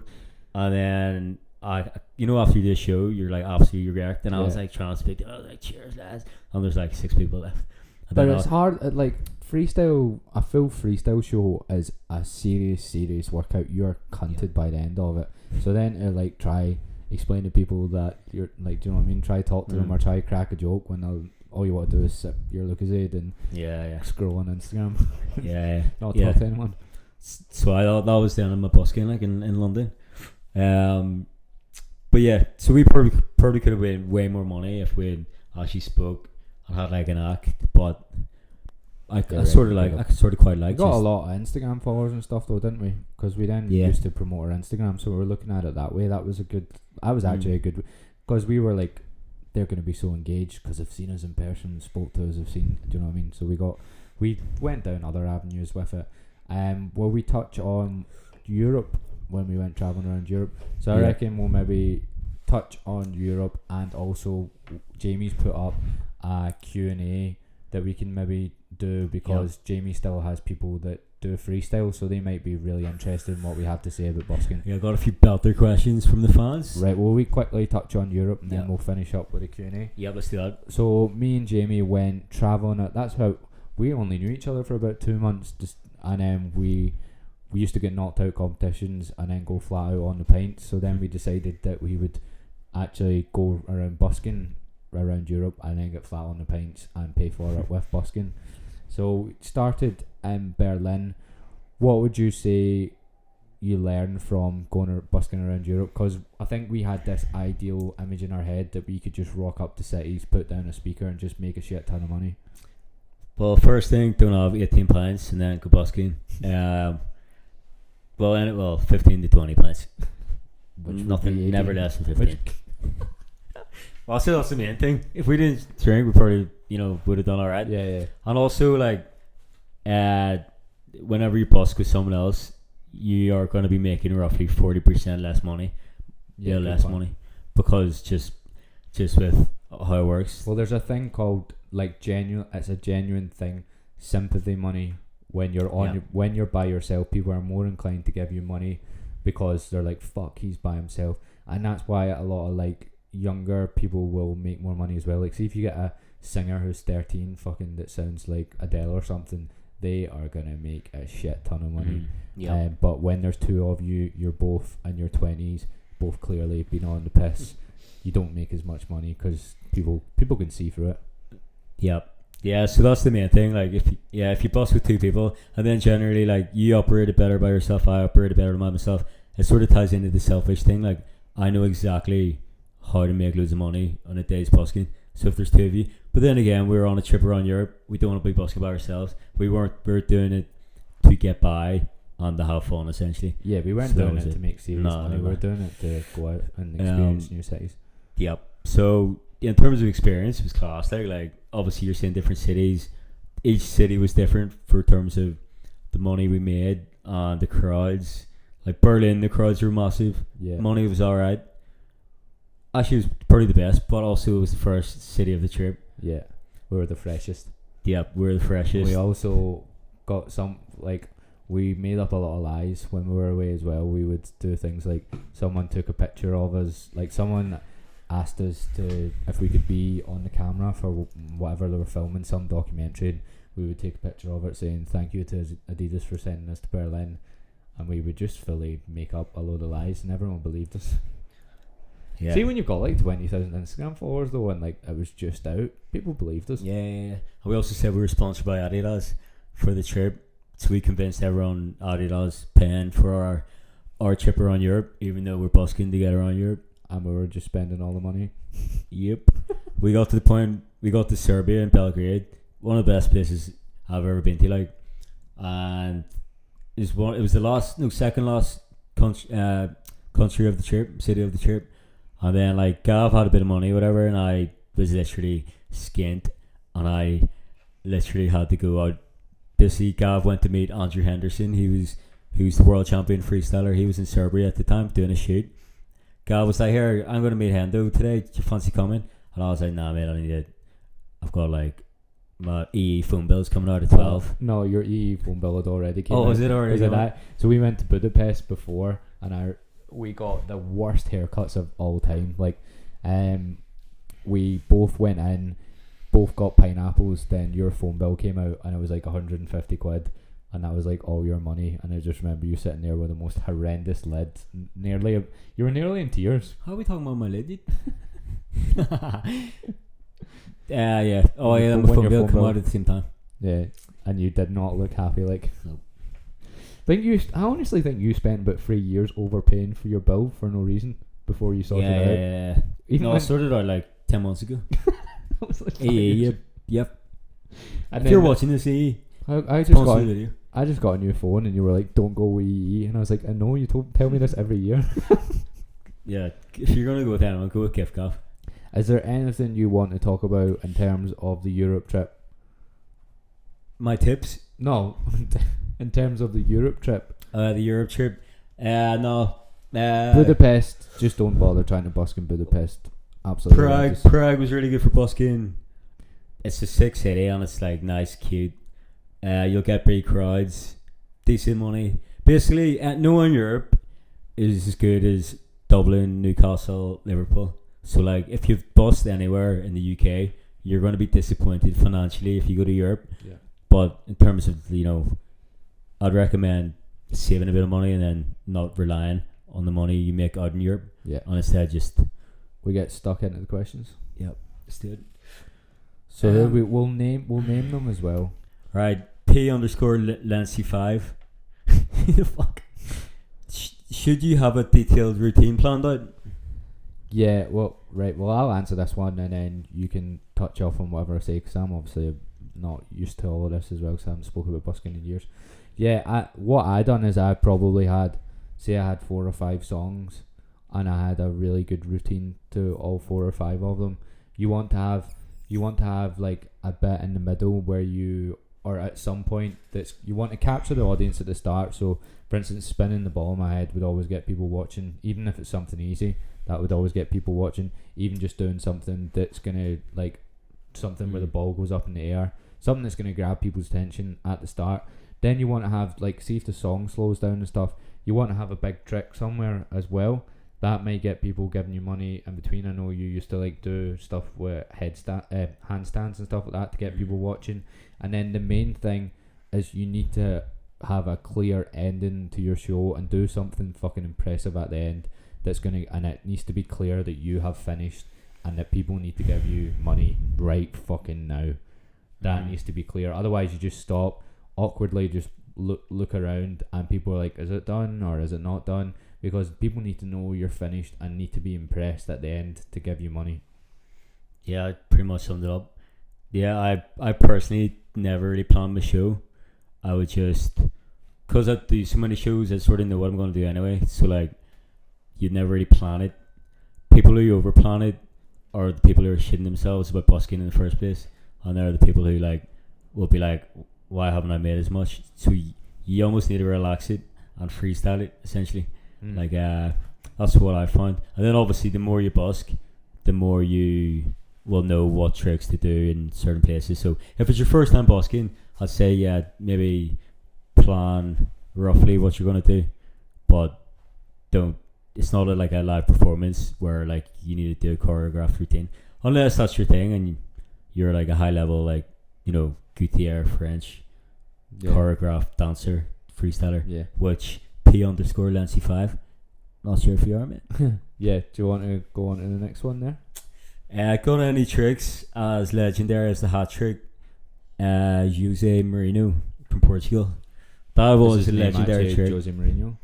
Speaker 1: and then after you do the show, you're like absolutely wrecked. And I was like trying to speak, I was like, cheers lads, and there's like 6 people left. And
Speaker 2: but it's hard, like freestyle, a full freestyle show is a serious workout. You're cunted by the end of it. So then like try explain to people that you're like, do you know what I mean? Try talk to them, or try crack a joke when all you want to do is sip your Lucozade and scroll on Instagram. Not talk to anyone.
Speaker 1: So I thought that was down in my busking, like in London. But yeah, so we probably could have made way more money if we actually spoke and had like an act. But I sort of quite like.
Speaker 2: We got a lot of Instagram followers and stuff though, didn't we? Because we then used to promote our Instagram, so we were looking at it that way. That was actually a good, because we were like, they're going to be so engaged because they've seen us in person, spoke to us, have seen, do you know what I mean? So we went down other avenues with it. Will we touch on Europe when we went travelling around Europe? So I reckon we'll maybe touch on Europe, and also Jamie's put up a Q&A that we can maybe do, because Jamie still has people that do freestyle, so they might be really interested in what we have to say about busking.
Speaker 1: Yeah, I got a few belter questions from the fans.
Speaker 2: Right, well, we quickly touch on Europe, and then we'll finish up with a Q&A.
Speaker 1: Yeah, let's do that.
Speaker 2: So me and Jamie went travelling. That's how we only knew each other for about 2 months, and then we used to get knocked out competitions and then go flat out on the pints. So then we decided that we would actually go around busking around Europe, and then get flat on the pints and pay for it with busking. So it started in Berlin. What would you say you learned from going busking around Europe? Because I think we had this ideal image in our head that we could just rock up to cities, put down a speaker, and just make a shit ton of money.
Speaker 1: Well, first thing, don't have 18 pints and then go busking. 15 to 20 pints. Nothing, never less than 15. Well, I'll say that's the main thing. If we didn't drink, we probably, would have done alright.
Speaker 2: Yeah.
Speaker 1: And also, like, whenever you busk with someone else, you are going to be making roughly 40% less money. Less money. Because just with how it works.
Speaker 2: Well, there's a thing called, like, it's a genuine thing, sympathy money. When you're when you're by yourself, people are more inclined to give you money because they're like, fuck, he's by himself. And that's why a lot of, like, younger people will make more money as well. Like, see if you get a singer who's 13 fucking that sounds like Adele or something, they are gonna make a shit ton of money. But when there's two of you, you're both in your 20s, both clearly been on the piss, you don't make as much money because people can see through it.
Speaker 1: Yeah, so that's the main thing. Like, if you bust with two people, and then generally, like, you operate it better by yourself, I operate it better by myself, it sort of ties into the selfish thing. Like, I know exactly how to make loads of money on a day's busking. So if there's two of you, but then again, we were on a trip around Europe. We don't want to be busking by ourselves. We were doing it to get by and to have fun, essentially. Yeah,
Speaker 2: we weren't doing it to make serious money. We were doing it to go out and experience new cities.
Speaker 1: Yep. So in terms of experience, it was class. Like obviously you're seeing different cities. Each city was different for terms of the money we made and the crowds. Like Berlin, the crowds were massive.
Speaker 2: Yeah.
Speaker 1: Money was alright. Actually, it was probably the best, but also it was the first city of the trip.
Speaker 2: Yeah. We were the freshest.
Speaker 1: Yep, we were the freshest.
Speaker 2: We also got some, like, we made up a lot of lies when we were away as well. We would do things like someone took a picture of us, like someone asked us to if we could be on the camera for whatever they were filming, some documentary, and we would take a picture of it saying thank you to Adidas for sending us to Berlin, and we would just fully make up a load of lies and everyone believed us.
Speaker 1: Yeah.
Speaker 2: See, when you've got like 20,000 Instagram followers though, and like it was just out, people believed us.
Speaker 1: Yeah. We also said we were sponsored by Adidas for the trip, so we convinced everyone Adidas paying for our trip around Europe, even though we're busking to get around Europe.
Speaker 2: And we were just spending all the money.
Speaker 1: Yep. We got to the point, we got to Serbia and Belgrade, one of the best places I've ever been to, like, and it was the second last country of the trip, city of the trip. And then like Gav had a bit of money, whatever, and I was literally skint, and I literally had to go out. Basically, Gav went to meet Andrew Henderson. He was the world champion freestyler. He was in Serbia at the time doing a shoot. Gav was like, "Here, I'm going to meet Hendo today. Do you fancy coming?" And I was like, "Nah, mate, I need it. I've got like my EE phone bills coming out at 12."
Speaker 2: No, your EE phone bill had already came out.
Speaker 1: Was it already?
Speaker 2: Was it that? So we went to Budapest before, and we got the worst haircuts of all time. Like, we both went in, both got pineapples. Then your phone bill came out, and it was like 150 quid, and that was like all your money. And I just remember you sitting there with the most horrendous lid. You were nearly in tears.
Speaker 1: How are we talking about my lid? Yeah. Oh yeah, my phone bill came out at the same time.
Speaker 2: Yeah, and you did not look happy. Like,
Speaker 1: no.
Speaker 2: I honestly think you spent about 3 years overpaying for your bill for no reason before you sorted it out.
Speaker 1: Yeah. Even I sorted it out like 10 months ago.
Speaker 2: That was like
Speaker 1: Yep.
Speaker 2: And
Speaker 1: if you're watching this,
Speaker 2: I just got a new phone, and you were like, "Don't go with EE," and I was like, "I know you tell me this every year."
Speaker 1: Yeah, if you're gonna go with anyone, go with Kifkaf.
Speaker 2: Is there anything you want to talk about in terms of the Europe trip?
Speaker 1: My tips?
Speaker 2: No, in terms of the Europe trip.
Speaker 1: The Europe trip? No.
Speaker 2: Budapest, just don't bother trying to busk in Budapest. Absolutely.
Speaker 1: Prague was really good for busking. It's a sick city and it's like nice, cute. You'll get big crowds, decent money. Basically, no one in Europe is as good as Dublin, Newcastle, Liverpool. So like, if you've busked anywhere in the UK, you're going to be disappointed financially if you go to Europe.
Speaker 2: Yeah.
Speaker 1: But in terms of, I'd recommend saving a bit of money and then not relying on the money you make out in Europe.
Speaker 2: Yeah.
Speaker 1: And instead just...
Speaker 2: We get stuck into the questions.
Speaker 1: Yep. Let's do it.
Speaker 2: So we'll name them as well.
Speaker 1: Right. P_Lancy5. The fuck? Should you have a detailed routine planned out?
Speaker 2: Yeah, well, I'll answer this one and then you can touch off on whatever I say, because I'm obviously not used to all of this as well, because I haven't spoken about busking in years. Yeah, what I done is I probably had 4 or 5 songs, and I had a really good routine to all 4 or 5 of them. You want to have like a bit in the middle where you, or at some point you want to capture the audience at the start. So for instance, spinning the ball in my head would always get people watching, even if it's something easy. That would always get people watching. Even just doing something that's gonna where the ball goes up in the air, something that's gonna grab people's attention at the start. Then you want to have, like, see if the song slows down and stuff, you want to have a big trick somewhere as well. That may get people giving you money in between. I know you used to like do stuff with handstands and stuff like that to get people watching. And then the main thing is you need to have a clear ending to your show and do something fucking impressive at the end. And it needs to be clear that you have finished and that people need to give you money right fucking now. That needs to be clear. Otherwise, you just stop awkwardly, just look around, and people are like, "Is it done or is it not done?" Because people need to know you're finished and need to be impressed at the end to give you money.
Speaker 1: Yeah, I pretty much summed it up. Yeah, I personally never really planned my show. I would just, because I do so many shows, I sort of know what I'm going to do anyway. So like, you'd never really plan it. People who over plan it are the people who are shitting themselves about busking in the first place, and they're the people who like will be like, why haven't I made as much? So you almost need to relax it and freestyle it essentially. Like that's what I found. And then obviously the more you busk, the more you will know what tricks to do in certain places. So if it's your first time busking, I'd say maybe plan roughly what you're gonna do, but don't. It's not like a live performance where like you need to do a choreographed routine, unless that's your thing and you're like a high level like Gutierre French choreographed dancer freestyler.
Speaker 2: Yeah.
Speaker 1: Which P_Lancy5. Not sure if you are, mate.
Speaker 2: Yeah. Do you want to go on to the next one there?
Speaker 1: Got any tricks as legendary as the hat trick? Jose Mourinho from Portugal. That was a legendary trick.
Speaker 2: Jose Mourinho.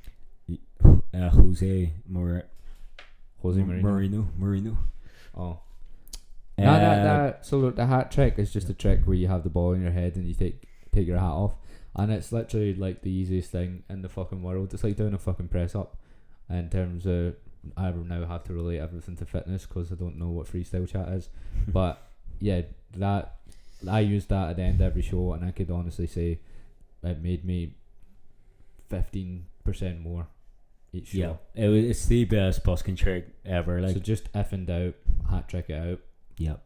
Speaker 1: Jose Mourinho.
Speaker 2: Oh. So the hat trick is just a trick where you have the ball in your head and you take your hat off, and it's literally like the easiest thing in the fucking world. It's like doing a fucking press up. In terms of, I now have to relate everything to fitness because I don't know what freestyle chat is, but yeah, that I used that at the end of every show, and I could honestly say it made me 15% more each show.
Speaker 1: Yeah, it's the best busking trick ever. Like,
Speaker 2: so just effing out, hat trick it out.
Speaker 1: Yep.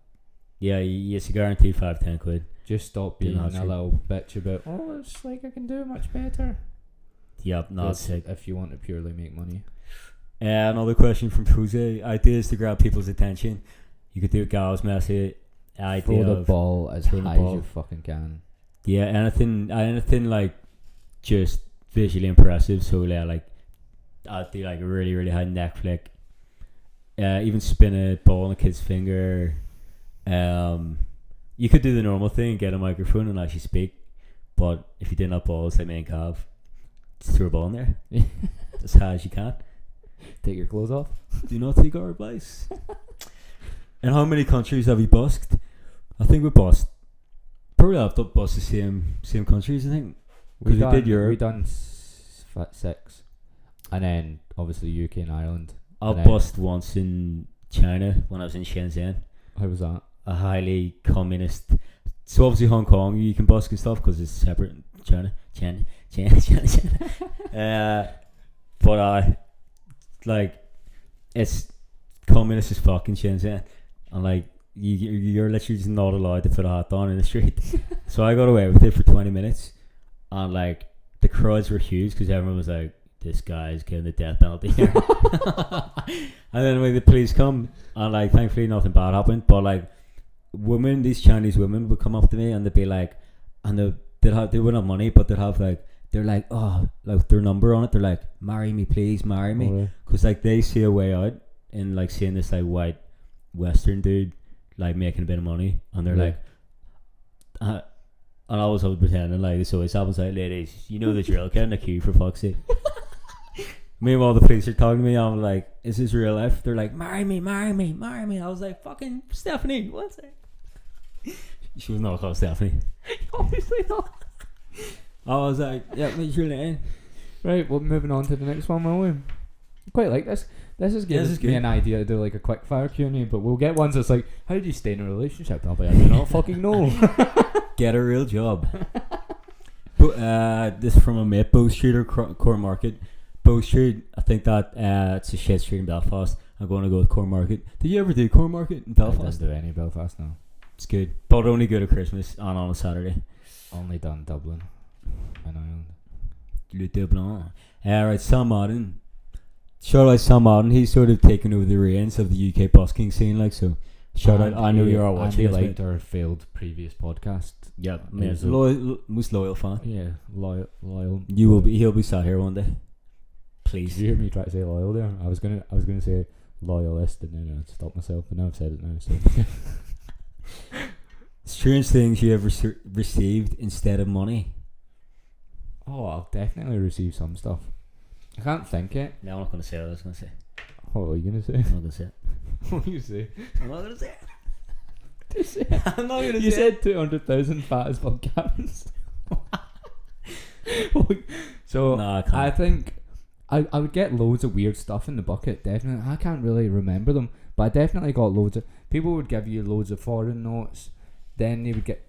Speaker 1: Yeah, it's a guaranteed 5-10 quid.
Speaker 2: Just stop being a little bitch about, it's like I can do much better.
Speaker 1: Yep, not sick.
Speaker 2: If you want to purely make money.
Speaker 1: Another question from Jose. Ideas to grab people's attention. You could do Gal's messy.
Speaker 2: Throw the ball as high as you fucking can.
Speaker 1: Yeah, anything like just visually impressive. So like I'd do like a really, really high neck flick. Even spin a ball on a kid's finger. You could do the normal thing, get a microphone and actually speak. But if you didn't have balls like me and Cav, just throw a ball in there. As high as you can.
Speaker 2: Take your clothes off.
Speaker 1: Do not take our advice. And how many countries have you busked? I think we busked. Probably have to bust the same countries, I think.
Speaker 2: We
Speaker 1: did Europe.
Speaker 2: We done 6. And then obviously UK and Ireland.
Speaker 1: I bust once in China when I was in Shenzhen.
Speaker 2: How was that?
Speaker 1: A highly communist. So obviously Hong Kong you can busk and stuff because it's separate. China. But like it's communist as fuck in Shenzhen, and like you're literally just not allowed to put a hat on in the street. So I got away with it for 20 minutes, and like the crowds were huge because everyone was like, this guy's getting the death penalty here. And then when the police come, and like thankfully nothing bad happened, but like these Chinese women would come up to me and they'd be like, and they wouldn't have money, but they'd have like, they're like, like their number on it, they're like, marry me please, marry me, because like they see a way out in like seeing this like white Western dude like making a bit of money, and they're like, and I was pretending like this always happens, like, ladies, you know the drill, get in the queue for fuck's sake. Meanwhile the police are talking to me, I'm like, is this real life? They're like, marry me. I was like, fucking Stephanie, what's it? She was not called Stephanie.
Speaker 2: Obviously not.
Speaker 1: I was like, yeah, what's your name?
Speaker 2: Right, well, moving on to the next one, will we? Quite like this. This is giving me an idea to do like a quick fire Q&A, but we'll get ones that's like, how do you stay in a relationship? I'll be like, I do not fucking know.
Speaker 1: Get a real job. But this is from a mate, Bow Street or Cornmarket. Bow Street, I think that it's a shit street in Belfast. I'm going to go with Cornmarket. Did you ever do Cornmarket in Belfast?
Speaker 2: I didn't do any Belfast, no.
Speaker 1: It's good, but only good at Christmas and on a Saturday.
Speaker 2: Only done Dublin and Ireland.
Speaker 1: Le Dublin. Right, Sam Martin. Shout out Sam Martin. He's sort of taken over the reins of the UK busking scene, like, so. Shout out. I know you're all watching.
Speaker 2: Andy liked our failed previous podcast.
Speaker 1: Yeah, most loyal fan.
Speaker 2: Yeah, loyal.
Speaker 1: He'll be sat here one day. Please.
Speaker 2: Did you hear me try to say loyal there? I was gonna say loyalist, and then I stopped myself, but now I've said it now. So.
Speaker 1: Strange things you ever received instead of money.
Speaker 2: Oh, I'll definitely receive some stuff. I can't think it.
Speaker 1: No, I'm not going to say what I was going to say.
Speaker 2: What are you going to say?
Speaker 1: I'm not going to say it.
Speaker 2: What are you say?
Speaker 1: I'm not going to say it.
Speaker 2: Just say it. I'm not going to say it. You said 200,000 fat as fuck cabins. So
Speaker 1: no,
Speaker 2: I think I would get loads of weird stuff in the bucket, definitely. I can't really remember them, but I definitely got loads of... People would give you loads of foreign notes. Then they would get.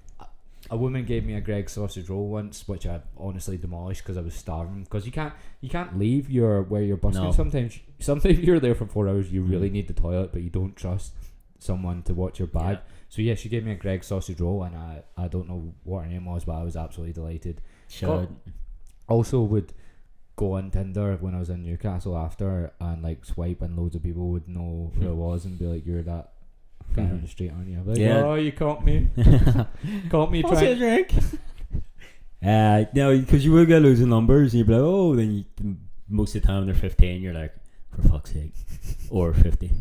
Speaker 2: A woman gave me a Greg sausage roll once, which I honestly demolished because I was starving. Because you can't leave where you're busking.
Speaker 1: No.
Speaker 2: Sometimes you're there for 4 hours. You really need the toilet, but you don't trust someone to watch your bag.
Speaker 1: Yeah.
Speaker 2: So yeah, she gave me a Greg sausage roll, and I don't know what her name was, but I was absolutely delighted. Also would go on Tinder when I was in Newcastle after, and like swipe, and loads of people would know who I was and be like, "You're that guy on the street, aren't you?" I'd be like,
Speaker 1: Yeah.
Speaker 2: "Oh, you caught me, caught me trying."
Speaker 1: Drink. No, because you will get loads of numbers, and you'll be like, oh, then most of the time they're 15. You're like, for fuck's sake, or 50.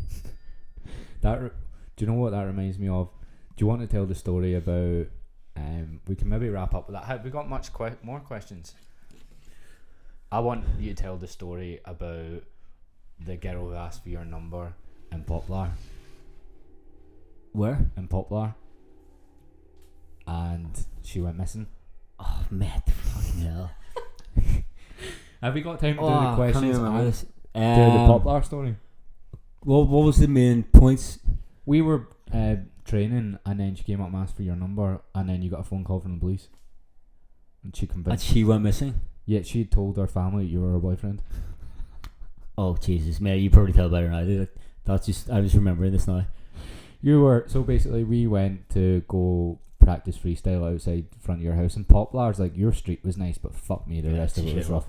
Speaker 2: Do you know what that reminds me of? Do you want to tell the story about? We can maybe wrap up with that. Have we got much more questions? I want you to tell the story about the girl who asked for your number in Poplar.
Speaker 1: Where?
Speaker 2: In Poplar. And she went missing.
Speaker 1: Oh, mate, fucking hell.
Speaker 2: Have we got time to do the questions and do the Poplar story?
Speaker 1: What was the main points?
Speaker 2: We were training, and then she came up and asked for your number, and then you got a phone call from the police. And she convinced.
Speaker 1: And she went missing?
Speaker 2: Yeah, she told her family you were her boyfriend.
Speaker 1: Oh, Jesus, mate, you probably tell better than I did. That's just, I was remembering this now.
Speaker 2: So basically we went to go practice freestyle outside front of your house, and Poplar's like, your street was nice, but fuck me, the rest of it was rough.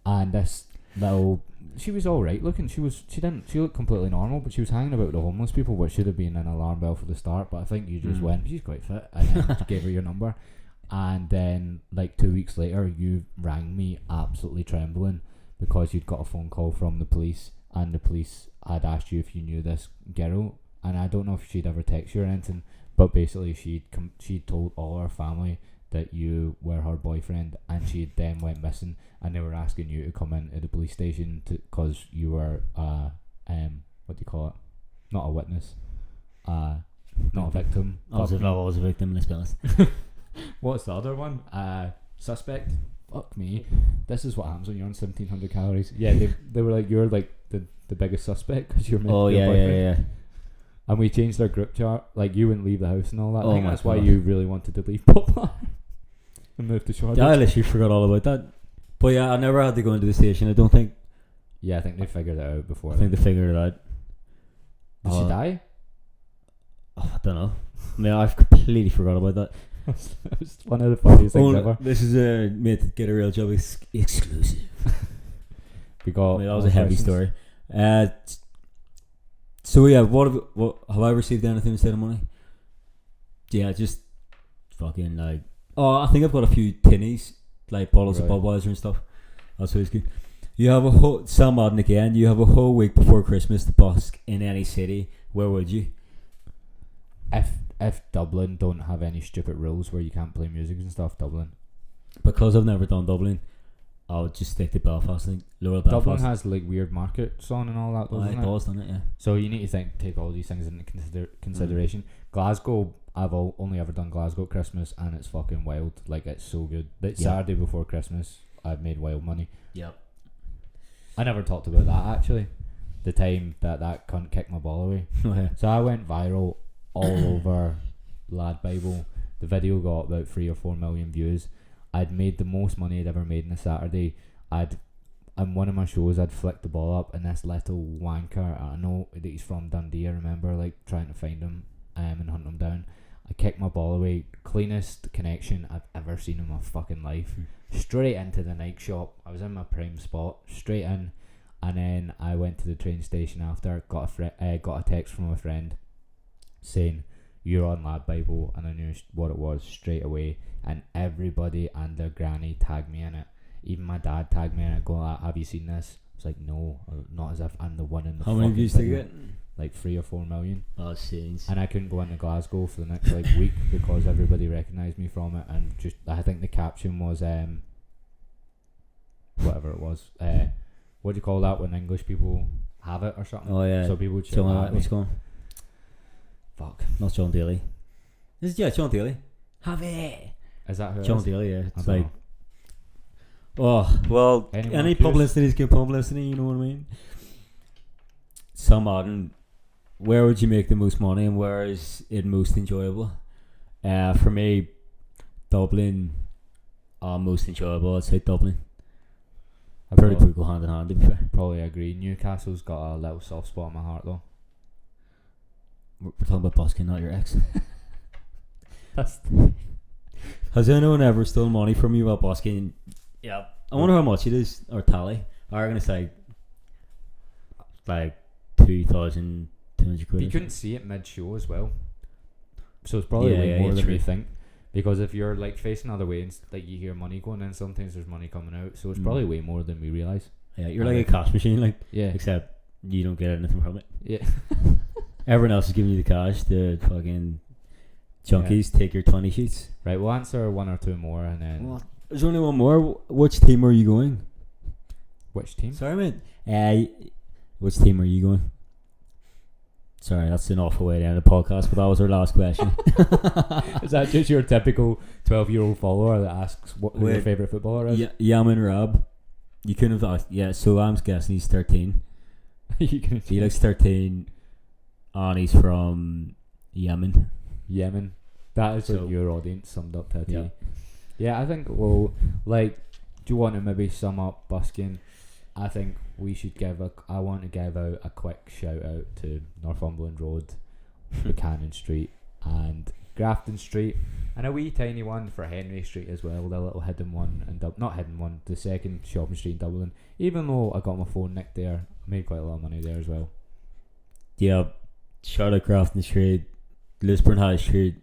Speaker 2: And this little, she was alright looking, she looked completely normal, but she was hanging about with the homeless people, which should have been an alarm bell for the start, but I think you just went, she's quite fit, and then gave her your number. And then like 2 weeks later you rang me absolutely trembling because you'd got a phone call from the police, and the police had asked you if you knew this girl, and I don't know if she'd ever text you or anything, but basically she'd told all her family that you were her boyfriend, and she then went missing, and they were asking you to come into the police station because you were what do you call it, not a witness, not a victim.
Speaker 1: I was a victim, let's be honest.
Speaker 2: What's the other one? Suspect. Fuck me. This is what happens when you're on 1700 calories. Yeah, they were like, you're like the biggest suspect because you're meant to be a boyfriend. Yeah. And we changed our group chat. Like, you wouldn't leave the house and all that. I think that's why you really wanted to leave Poplar and move to Shoreditch.
Speaker 1: Yeah, I literally forgot all about that. But yeah, I never had to go into the station. I don't think.
Speaker 2: Yeah, I think they figured it out before.
Speaker 1: I think they figured it out.
Speaker 2: Did she die?
Speaker 1: Oh, I don't know. I mean, I've completely forgot about that.
Speaker 2: It was one of the funniest things ever.
Speaker 1: This is a made to get a real job exclusive.
Speaker 2: We got.
Speaker 1: That was a heavy story. So yeah, what have I received anything instead of money? Yeah, just fucking like. Oh, I think I've got a few tinnies, like bottles of Budweiser and stuff. That's always good. You have a whole Sam Madden again. You have a whole week before Christmas to busk in any city. Where would you?
Speaker 2: If Dublin don't have any stupid rules where you can't play music and stuff, Dublin.
Speaker 1: Because I've never done Dublin, I would just stick to Belfast. I think Lower Belfast.
Speaker 2: Dublin has like weird markets on and all that, doesn't it?
Speaker 1: It does, doesn't it? Yeah.
Speaker 2: So you need to take all these things into consideration. Glasgow, I've only ever done Glasgow at Christmas, and it's fucking wild. Like, it's so good. Saturday before Christmas, I've made wild money.
Speaker 1: Yep.
Speaker 2: I never talked about that actually. The time that cunt kicked my ball away. So I went viral all over Lad Bible. The video got about 3 or 4 million views. I'd made the most money I'd ever made in a Saturday. On one of my shows, I'd flicked the ball up, and this little wanker, I know that he's from Dundee, I remember like trying to find him and hunt him down. I kicked my ball away, cleanest connection I've ever seen in my fucking life. Straight into the night shop. I was in my prime spot, straight in, and then I went to the train station after, got a text from a friend saying, "You're on Lad Bible," and I knew what it was straight away, and everybody and their granny tagged me in it. Even my dad tagged me in it, going, "Have you seen this?" I was like, "No," not as if I'm the one in the.
Speaker 1: How many views did you get?
Speaker 2: Like 3 or 4 million.
Speaker 1: Oh, scenes.
Speaker 2: And I couldn't go into Glasgow for the next like week because everybody recognised me from it, and just I think the caption was whatever it was. What do you call that when English people have it or something?
Speaker 1: Oh yeah.
Speaker 2: So people would shout at me.
Speaker 1: What's going?
Speaker 2: Fuck.
Speaker 1: Not John Daly. John Daly. Have it.
Speaker 2: Is that who
Speaker 1: John
Speaker 2: it is?
Speaker 1: Daly? Yeah. It's
Speaker 2: I don't
Speaker 1: like. Oh well. Any publicity is good publicity. You know what I mean? Sam Madden where would you make the most money and where is it most enjoyable? For me, Dublin, most enjoyable. I'd say Dublin.
Speaker 2: I
Speaker 1: Pretty cool, go hand in hand, to be fair.
Speaker 2: probably agree. Newcastle's got a little soft spot in my heart though.
Speaker 1: We're talking about Busking, not your ex.
Speaker 2: That's
Speaker 1: Has anyone ever stolen money from you while busking? Yeah. I wonder how much it is, or tally. I'm going to say like 2,200 quid.
Speaker 2: You couldn't see it mid-show as well, so it's probably way more than
Speaker 1: true.
Speaker 2: we think. Because if you're like facing other way and like you hear money going in, sometimes there's money coming out, so it's probably way more than we realise.
Speaker 1: Yeah, you're like a cash machine, like,
Speaker 2: Yeah,
Speaker 1: except you don't get anything from it.
Speaker 2: yeah.
Speaker 1: Everyone else is giving you the cash. The fucking junkies take your 20 sheets.
Speaker 2: Right, we'll answer one or two more and then.
Speaker 1: What? There's only one more. Which team are you going?
Speaker 2: Which team?
Speaker 1: Sorry, mate. Which team are you going? Sorry, that's an awful way to end the podcast, but that was our last question.
Speaker 2: Is that just your typical 12-year-old follower that asks who your favourite footballer is?
Speaker 1: Yamin Rab. You couldn't have asked. Yeah, so I'm guessing he's 13. He looks 13 and he's from Yemen.
Speaker 2: Yemen. That is
Speaker 1: So-
Speaker 2: what your audience summed up to a T.
Speaker 1: Yeah.
Speaker 2: Yeah, I think, well, like, do you want to maybe sum up Busking? I think I want to give out a quick shout out to Northumberland Road, Buchanan Street and Grafton Street, and a wee tiny one for Henry Street as well, the little hidden one, and not hidden one, the second shopping street in Dublin. Even though I got my phone nicked there, I made quite a lot of money there as well.
Speaker 1: Yeah, shout out Grafton Street, Lisburn High Street,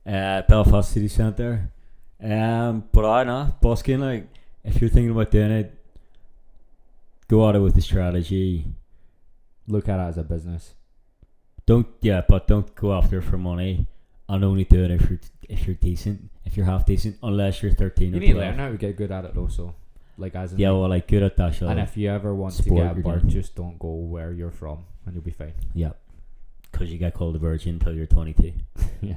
Speaker 1: Belfast City Centre. But I know, Busking, like, if you're thinking about doing it, go at it with the strategy.
Speaker 2: Look at it as a business.
Speaker 1: But don't go after it for money, and only do it if you're decent, if you're half decent, unless you're 13
Speaker 2: You
Speaker 1: or
Speaker 2: need to
Speaker 1: 12.
Speaker 2: learn how to get good at it also. Like, as in,
Speaker 1: Yeah,
Speaker 2: like,
Speaker 1: well, like, good at that shit.
Speaker 2: and if you ever want to
Speaker 1: sport
Speaker 2: get a
Speaker 1: you're
Speaker 2: bird,
Speaker 1: doing.
Speaker 2: just don't go where you're from and you'll be fine.
Speaker 1: Yeah, because you get called a virgin until you're 22.
Speaker 2: Yeah.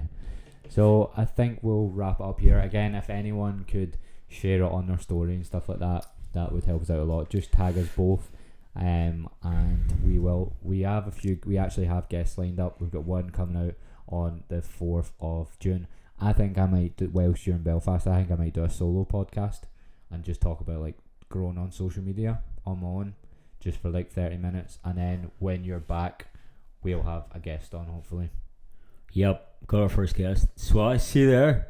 Speaker 2: So I think we'll wrap it up here. Again, if anyone could share it on their story and stuff like that, that would help us out a lot. Just tag us both. And we will. We have a few. We actually have guests lined up. We've got one coming out on the 4th of June. I think I might do, whilst you're in Belfast, I think I might do a solo podcast and just talk about like growing on social media on my own, just for like 30 minutes. And then when you're back, we'll have a guest on hopefully.
Speaker 1: Yep, got our first guest. So I see you there.